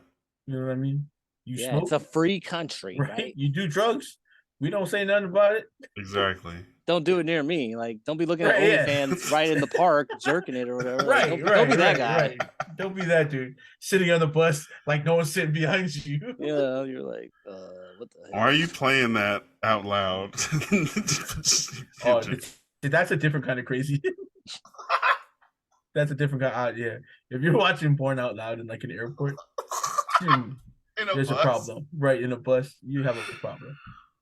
You know what I mean? You Yeah, it's smoke, a free country, right? right? You do drugs. We don't say nothing about it. Exactly. Don't do it near me. Like, don't be looking at Right, yeah. OnlyFans right in the park, jerking it or whatever. Like, Right, don't be that guy. right. Don't be that dude sitting on the bus like no one's sitting behind you. Yeah, you're like, what the Why heck? are you playing that out loud? Oh, that's a different kind of crazy. That's a different kind. Yeah, if you're watching porn out loud in like an airport, In a there's a bus? problem. Right, in a bus, you have a problem.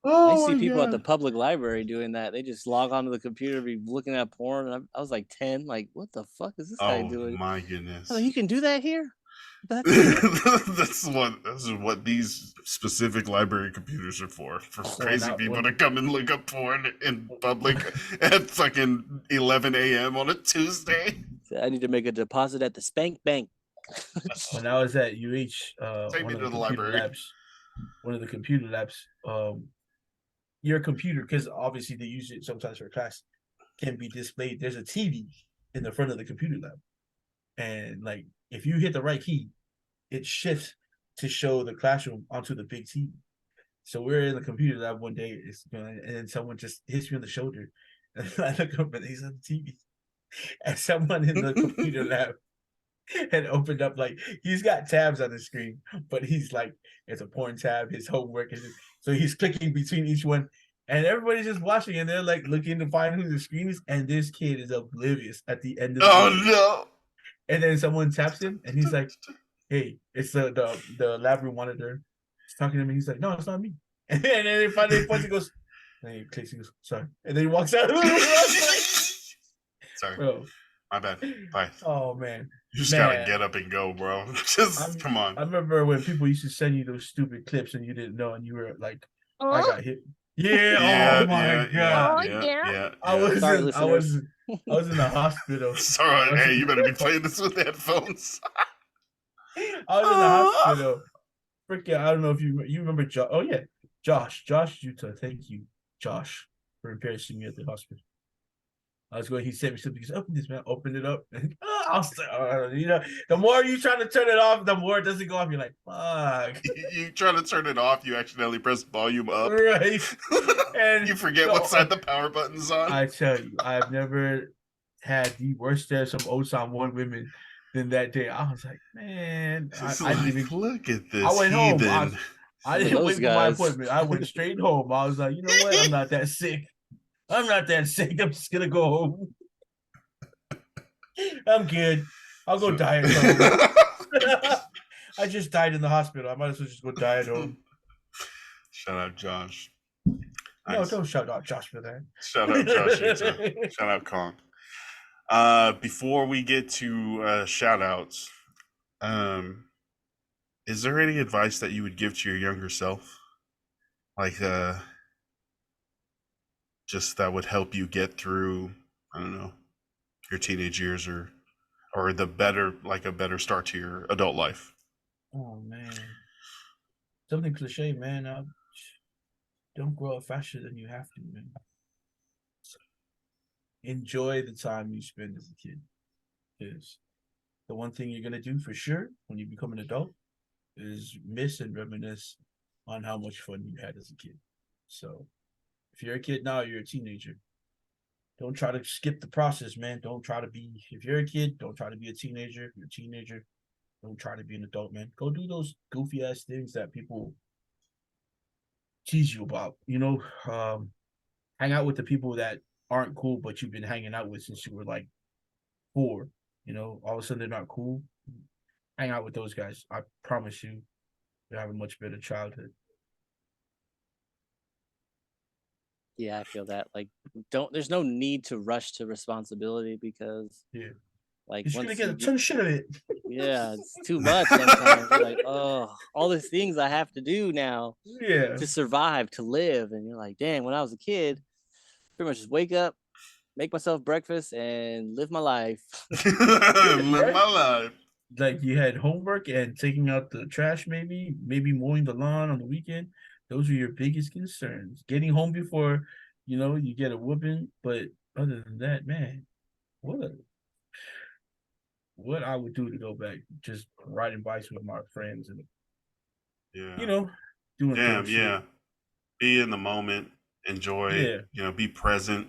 I Oh see my people at the God. public library doing that. They just log onto the computer, be looking at porn. And I was like 10. Like, what the fuck is this guy Oh doing? my goodness. I was like, you can do that here? That's legal? This is what these specific library computers are for crazy now, people to come and look up porn in public at fucking 11 a.m. on a Tuesday. I need to make a deposit at the Spank Bank. when I was at UH, Take one me of to the the computer library. labs, your computer, because obviously they use it sometimes for class, can be displayed. There's a TV in the front of the computer lab, and like if you hit the right key, it shifts to show the classroom onto the big TV. So we're in the computer lab one day, and then someone just hits me on the shoulder, and I look up and he's on the TV, and someone in the computer lab had opened up, like he's got tabs on the screen, but he's like it's a porn tab, his homework is, so he's clicking between each one, and everybody's just watching, and they're like looking to find who the screen is, and this kid is oblivious at the end of the Oh video. no. And then someone taps him, and he's like, "Hey, it's the lab room monitor." He's talking to me. He's like, "No, it's not me." And then he finally points and goes, and he clicks. He goes, "Sorry," and then he walks out. Sorry. Bro, My bad. Bye. oh man, You just gotta get up and go, bro. Just come on. I remember when people used to send you those stupid clips and you didn't know, and you were like, "I got hit." Yeah. Yeah, Oh my god. yeah. I was Sorry, in, listeners. I was in the hospital. Sorry, hey, you better be playing this with headphones. I was in the hospital. Freaking, I don't know if you remember Josh. Oh yeah, Josh Utah. Thank you, Josh, for embarrassing me at the hospital. I was going. He sent me something. He said, "Open this, man. Open it up." I'll you know, the more you try to turn it off, the more it doesn't go off. You're like, "Fuck." You try to turn it off, you accidentally press volume up. Right. And you forget what side the power button's on. I tell you, I've never had the worst stares from Osan one women than that day. I was like, man, I didn't even look at this. I went home. Heathen. I didn't wait for my appointment. I went straight home. I was like, you know what? I'm not that sick. I'm just gonna go home. I'm good. I'll go die at home. I just died in the hospital. I might as well just go die at home. Shout out Josh. No, don't shout out Josh for that. Shout out Josh. Shout out Kong. Before we get to shout outs, is there any advice that you would give to your younger self? Like just that would help you get through, I don't know, your teenage years or a better start to your adult life? Oh man. Something cliche, man. Don't grow up faster than you have to, man. Enjoy the time you spend as a kid. Because the one thing you're gonna do for sure when you become an adult is miss and reminisce on how much fun you had as a kid. So if you're a kid now, you're a teenager. Don't try to skip the process, man. If you're a kid, don't try to be a teenager. If you're a teenager, don't try to be an adult, man. Go do those goofy ass things that people tease you about. Hang out with the people that aren't cool, but you've been hanging out with since you were like 4. All of a sudden they're not cool. Hang out with those guys. I promise you, you'll have a much better childhood. Yeah, I feel that. Like, there's no need to rush to responsibility because, Yeah. like, You're just gonna once get you a get, ton of shit of it. yeah, it's too much sometimes. You're like, oh, all these things I have to do now Yeah. to survive, to live. And you're like, dang, when I was a kid, pretty much just wake up, make myself breakfast, and live my life. Live Right? my life. Like you had homework and taking out the trash, maybe mowing the lawn on the weekend. Those are your biggest concerns. Getting home before, you get a whooping. But other than that, man, what what I would do to go back, just riding bikes with my friends and you Yeah. know, doing dumb Damn, shit. yeah. Be in the moment, enjoy, Yeah, be present.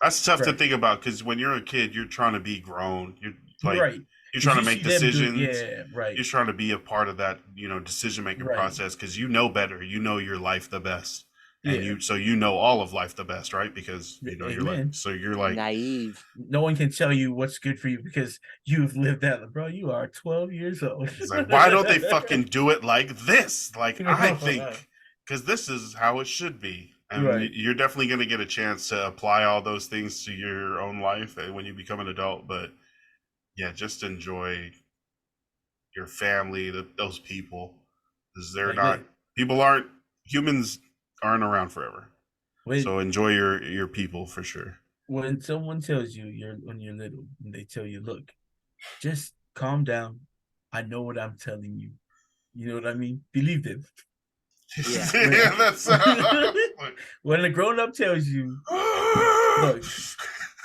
That's tough to right, think about because when you're a kid, you're trying to be grown. You're like right. you're Because trying to you make see them do, decisions. yeah, right, You're trying to be a part of that, decision making right, process because you know better. You know your life the best, and yeah. you know all of life the best, right? Because you're like Amen. so you're like Naive. No one can tell you what's good for you because you've lived that, bro. You are 12 years old. it's like why don't they fucking do it like this? Like I think because this is how it should be. And Right. you're definitely going to get a chance to apply all those things to your own life when you become an adult. But yeah, just enjoy your family, those people, because they're Like not people aren't humans aren't around forever. when So enjoy your people for sure. when someone tells you when you're little and they tell you, look, just calm down. I know what I'm telling you. You know what I mean? Believe them. Yeah. Yeah, that's When a grown up tells you, look,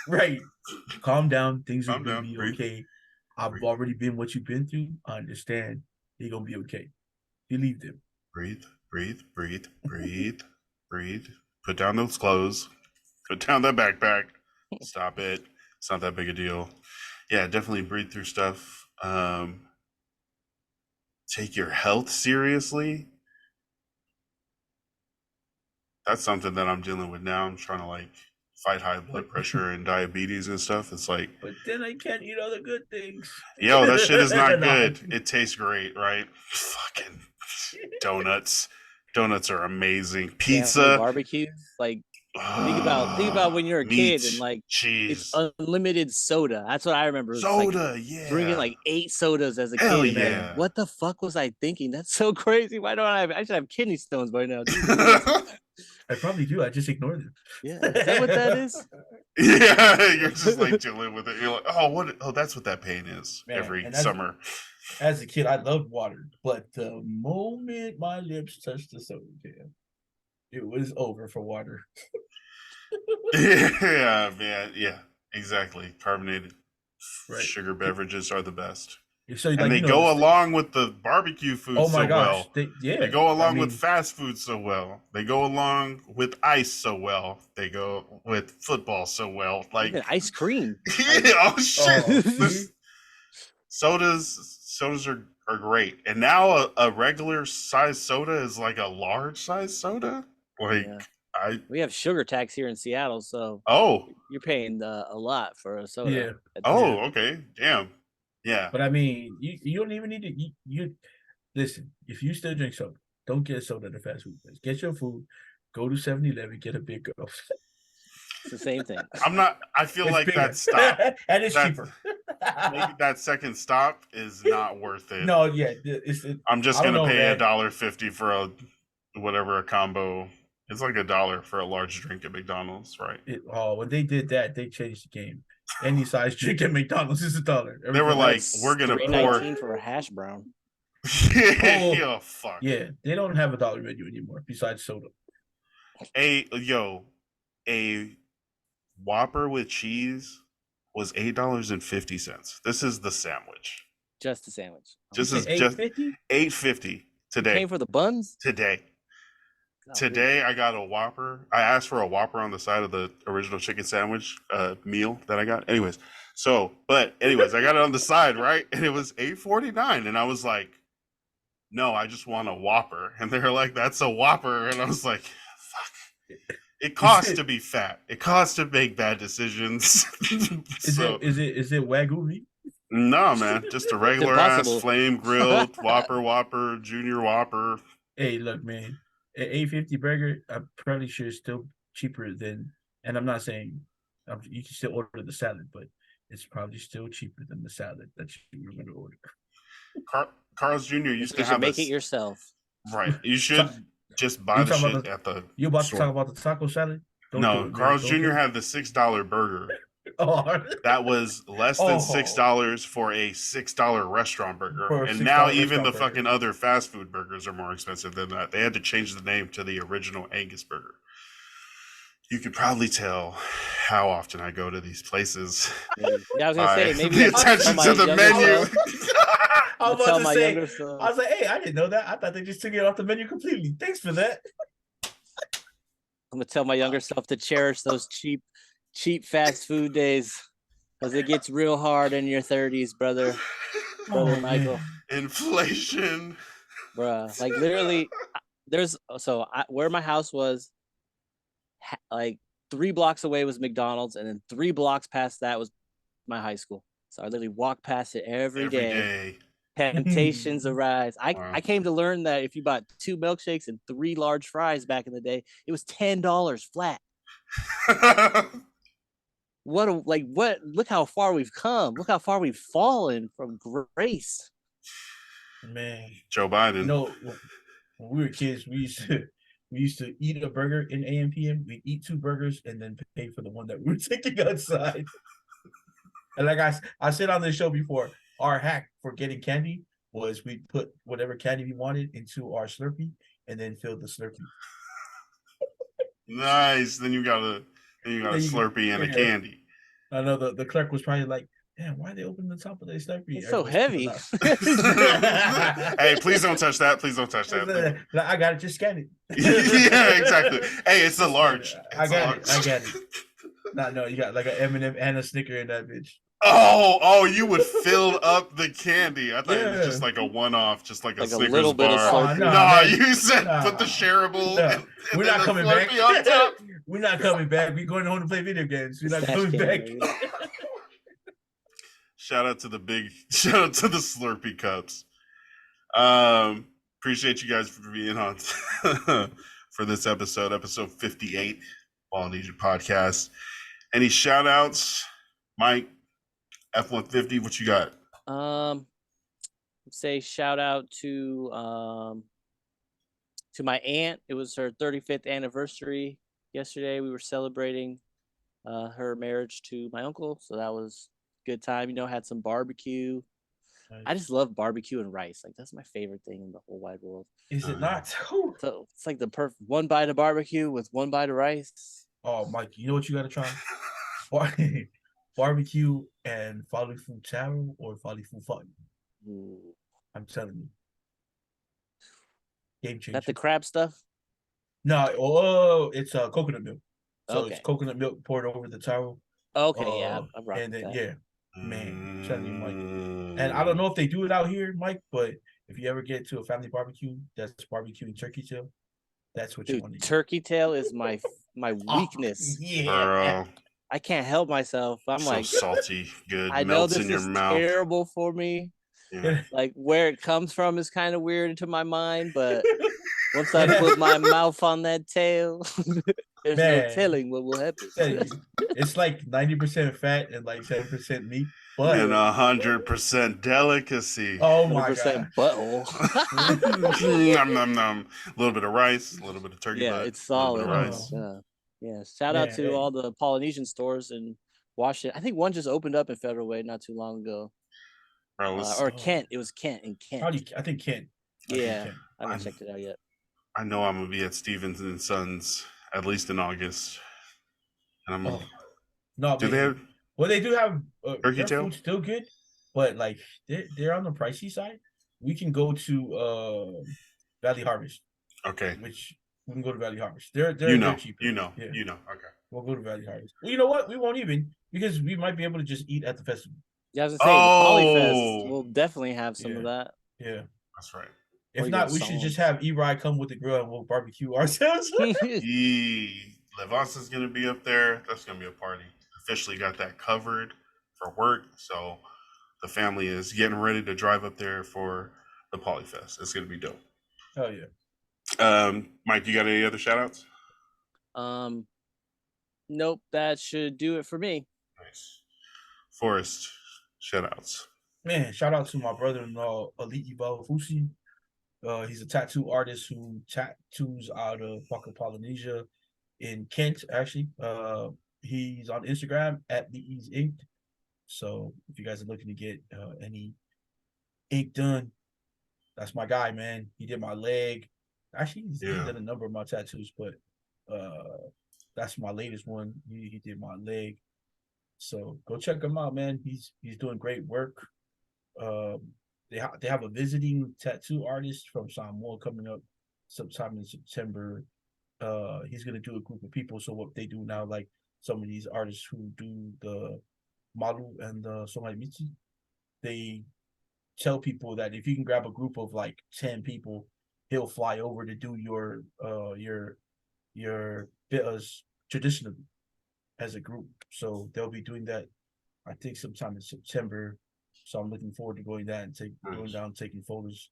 right, calm down, things are calm gonna down, be breathe, okay. I've breathe, already been what you've been through. I understand. You're gonna be okay. Believe them. breathe, breathe, breathe, breathe, breathe. Put down those clothes. Put down that backpack. Stop it. It's not that big a deal. Yeah, definitely breathe through stuff. Take your health seriously. That's something that I'm dealing with now. I'm trying to like fight high blood But pressure and diabetes and stuff. It's like, but then I can't eat all the good things. yo, that shit is not Nah. good. It tastes great, right? Fucking donuts. Donuts are amazing. Family Pizza. barbecues. Like, think about when you're a kid and Meat, like it's cheese, unlimited soda. That's what I remember. It's like soda. drinking Yeah. like 8 sodas as a Hell kid. And like, yeah. what the fuck was I thinking? That's so crazy. Why don't I should have kidney stones by now. Jesus. I probably do. I just ignore them. Yeah. Is that what that is? Yeah, you're just like dealing with it. You're like, oh, what? Oh, that's what that pain is Man, every and summer. as a kid, I loved water, but the moment my lips touched the soda can, it was over for water. Yeah, man. Yeah, exactly. Carbonated Right. sugar beverages are the best. So And like they go along with the barbecue food oh my so gosh, well. yeah. They go I along with mean, fast food so well. They go along with ice so well. They go with football so well. Like, Even ice cream. yeah, oh shit. oh, see? Sodas are great. And now a regular size soda is like a large size soda. Like Yeah. I We have sugar tax here in Seattle, so oh you're paying a lot for a soda. Yeah. oh okay. Damn. Yeah. But I mean, you don't even need to. You listen. If you still drink soda, don't get soda at the fast food place. Get your food. Go to 7-Eleven, get a big girl. It's the same thing. I'm not I feel It's like bigger. that stop. And it's That cheaper. maybe that second stop is not worth it. No, yeah, I'm just I don't gonna know, pay man. $1.50 for a combo. It's like $1 for a large drink at McDonald's, right? When they did that, they changed the game. Any size drink at McDonald's is $1. They were Everything like, else- we're gonna pour. $3.19 for a hash brown. Oh fuck. yeah, they don't have a dollar menu anymore besides soda. A Whopper with cheese was $8.50. This is the sandwich. Just a sandwich. This You is said just $8.50? $8.50 today. Paying for the buns? Today. Oh, Today I got a Whopper. I asked for a Whopper on the side of the original chicken sandwich meal that I got. Anyways, I got it on the side, right? And it was $8.49, and I was like, "No, I just want a Whopper." And they're like, "That's a Whopper," and I was like, "Fuck." It costs to be fat. It costs to make bad decisions. Is it Wagyu meat? No, man, just a regular ass impossible. flame grilled Whopper, Junior Whopper. Hey, look, man. An $8.50 burger, I'm probably sure still cheaper than. And I'm not saying you can still order the salad, but it's probably still cheaper than the salad that you were going to order. Carl's Jr. used to You should have make it yourself. right. You should just buy You the talking shit about at the You about store. to talk about the taco salad? Don't do No, it, man. Carl's Don't do Jr. it. had the $6 burger. Oh, That was less than Oh. $6 for a $6 restaurant burger. For a And $6 now even the restaurant burger. fucking other fast food burgers are more expensive than that. They had to change the name to the original Angus burger. You could probably tell how often I go to these places. Yeah, I was gonna by say maybe the I should tell attention my to the younger menu. self- I was tell about to my say, younger self. I was like, hey, I didn't know that. I thought they just took it off the menu completely. Thanks for that. I'm gonna tell my younger self to cherish those cheap fast food days, because it gets real hard in your 30s, brother Michael. Man. Inflation. Bruh. Like literally, where my house was, like 3 blocks away was McDonald's, and then 3 blocks past that was my high school. So I literally walk past it every day. Temptations arise. Wow. I came to learn that if you bought 2 milkshakes and 3 large fries back in the day, it was $10 flat. Look how far we've come. Look how far we've fallen from grace. Man. Joe Biden. You know, when we were kids, we used to eat a burger in AM PM. We'd eat 2 burgers and then pay for the one that we were taking outside. And like I said on this show before, our hack for getting candy was we put whatever candy we wanted into our Slurpee and then fill the Slurpee. Nice. Then you got a Slurpee and a candy. I know the clerk was probably like, damn, why are they opening the top of their Slurpee? It's so heavy. Hey, please don't touch that. Please don't touch that. Like, I got it. Just scan it. Yeah, exactly. Hey, it's a large. I got it. No, you got like an M&M and a Snicker in that bitch. Oh, you would fill up the candy. I thought it was just like a one-off, just like a Snickers little bit of bar. Slurpee. You said put the shareable. No, we're not coming back. On top. We're not coming back. We're going home to play video games. We're not coming back. Shout out to the Slurpee cups. Appreciate you guys for being on for this episode 58, Ballinesian Podcast. Any shout outs, Mike? F-150, what you got? Say shout out to my aunt. It was her 35th anniversary yesterday. We were celebrating her marriage to my uncle, so that was a good time. Had some barbecue. Nice. I just love barbecue and rice. Like that's my favorite thing in the whole wide world. Is it not? So it's like the perfect 1 bite of barbecue with 1 bite of rice. Oh, Mike, you know what you got to try? Barbecue and falifu taro or falifu fun. I'm telling you. Game changer. That the crab stuff? No, it's coconut milk. So okay. It's coconut milk poured over the taro. Okay, yeah. I'm right. And then, yeah. Man, I'm telling you, Mike. And I don't know if they do it out here, Mike, but if you ever get to a family barbecue that's barbecuing turkey tail, that's what you want to eat. Turkey tail is my weakness. Yeah. I can't help myself. I'm so salty, good. I know this is terrible for me. Yeah. Like where it comes from is kind of weird to my mind, but once I put my mouth on that tail, there's no telling what will happen. It's like 90% fat and like 10% meat, but and 100% delicacy. Oh my god, butthole. Nom nom nom. A little bit of rice, a little bit of turkey. Yeah, it's solid. Rice. Yeah. Shout out to all the Polynesian stores in Washington. I think one just opened up in Federal Way not too long ago. Or Kent. It was Kent in Kent. I think Kent. I haven't checked it out yet. I know I'm gonna be at Stevens and Sons at least in August. And I'm they have? Well, they do have turkey tail. Food's still good, but like they're on the pricey side. We can go to Valley Harvest. Okay. Which we can go to Valley Harvest. They're cheaper. You know. Okay. We'll go to Valley Harvest. Well, you know what? We won't even because we might be able to just eat at the festival. Yeah, I was gonna say the Polyfest will definitely have some of that. Yeah, that's right. If not, we should just have E-Ride come with the grill and we'll barbecue ourselves. Levas is gonna be up there. That's gonna be a party. Officially got that covered for work, so the family is getting ready to drive up there for the Polyfest. It's gonna be dope. Oh yeah. Mike, you got any other shout outs? Nope, that should do it for me. Nice. Forrest, shout outs. Man, shout out to my brother-in-law, Aliki Balafusi. He's a tattoo artist who tattoos out of Polynesia in Kent, actually. He's on Instagram at Lee's Ink. So if you guys are looking to get any ink done, that's my guy, man. He did my leg. Actually, he's done a number of my tattoos, but that's my latest one. He did my leg. So go check him out, man. He's doing great work. They have a visiting tattoo artist from Samoa coming up sometime in September. He's gonna do a group of people. So what they do now, like some of these artists who do the Malu and the Somaimichi, they tell people that if you can grab a group of like 10 people, he'll fly over to do your bitas traditionally as a group. So they'll be doing that, I think, sometime in September. So I'm looking forward to going down and taking photos.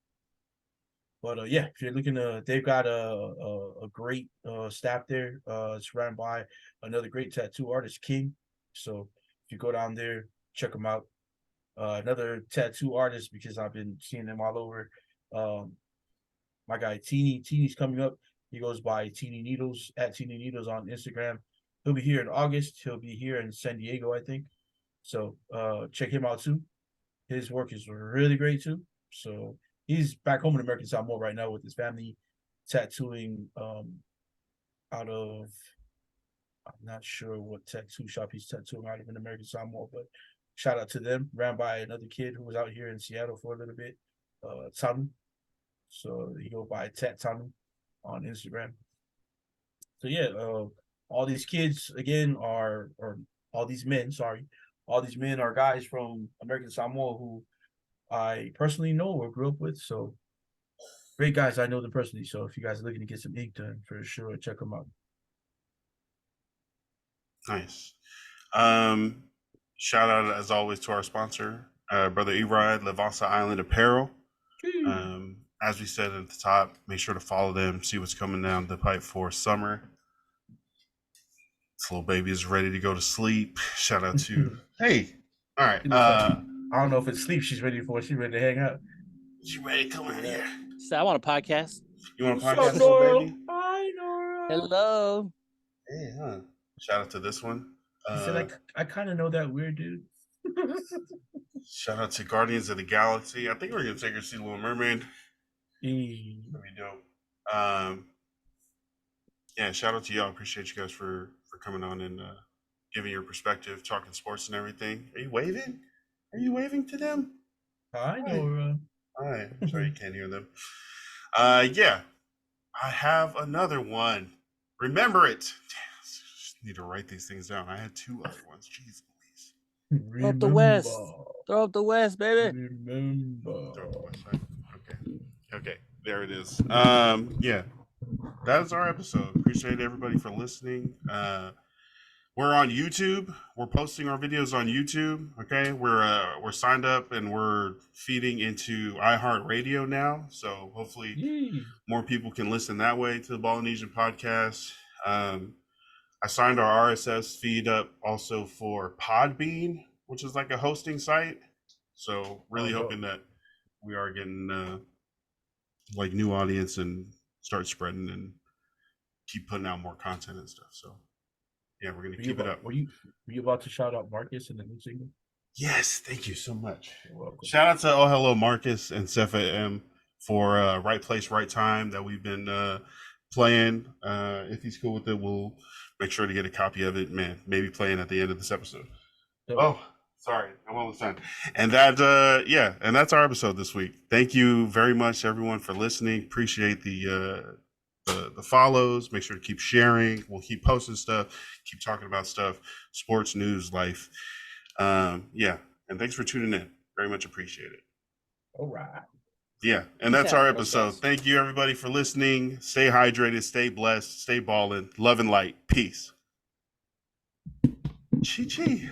But yeah, if you're looking to, they've got a great staff there. It's run by another great tattoo artist, King. So if you go down there, check them out. Another tattoo artist, because I've been seeing them all over. My guy Teeny's coming up. He goes by Teeny Needles at Teeny Needles on Instagram. He'll be here in August. He'll be here in San Diego, I think. So check him out too. His work is really great too. So he's back home in American Samoa right now with his family, tattooing out of, I'm not sure what tattoo shop he's tattooing out of in American Samoa, but shout out to them. Ran by another kid who was out here in Seattle for a little bit, Tanu. So he go by Tat Tanu on Instagram. So yeah, all these kids again or all these men, all these men are guys from American Samoa who I personally know or grew up with. So great guys, I know them personally. So if you guys are looking to get some ink done, for sure, check them out. Nice. Shout out as always to our sponsor, Brother Erod, Levasa Island Apparel. As we said at the top, make sure to follow them, see what's coming down the pipe for summer. This little baby is ready to go to sleep. Shout out to hey. All right. I don't know if it's sleep she's ready for. She's ready to hang out. She ready to come out here. So I want a podcast. You want a podcast, little baby? Hi, Nora. Hello. Hey, huh? Shout out to this one. He said, I kind of know that weird dude. Shout out to Guardians of the Galaxy. I think we're gonna take her to see Little Mermaid. That'd be dope. Yeah, shout out to y'all. Appreciate you guys for coming on and giving your perspective, talking sports and everything. Are you waving? Are you waving to them? Hi, Nora. Hi. I'm sorry you can't hear them. Yeah, I have another one. Remember it. Damn, just need to write these things down. I had two other ones. Jeez Louise. Throw up the West. Throw up the West, baby. Remember. Throw up the West side. Okay. There it is. Yeah. That is our episode. Appreciate everybody for listening. We're on YouTube. We're posting our videos on YouTube. Okay, we're signed up and we're feeding into iHeartRadio now. So hopefully more people can listen that way to the Ballinesian podcast. I signed our RSS feed up also for Podbean, which is like a hosting site. So really hoping that we are getting like new audience and start spreading and keep putting out more content and stuff. So yeah, we're gonna keep it up. Were you about to shout out Marcus in the new single? Yes, thank you so much. You're welcome. Shout out to Oh Hello Marcus and Cepha M for Right Place, Right Time that we've been playing. If he's cool with it, we'll make sure to get a copy of it. Man, maybe playing at the end of this episode. Oh, sorry, I'm almost done. And that, yeah, and that's our episode this week. Thank you very much, everyone, for listening. Appreciate the follows. Make sure to keep sharing. We'll keep posting stuff, keep talking about stuff, sports, news, life. Yeah, and thanks for tuning in. Very much appreciate it. All right. Yeah, and that's our episode. Thank you, everybody, for listening. Stay hydrated, stay blessed, stay balling. Love and light. Peace. Chi-chi.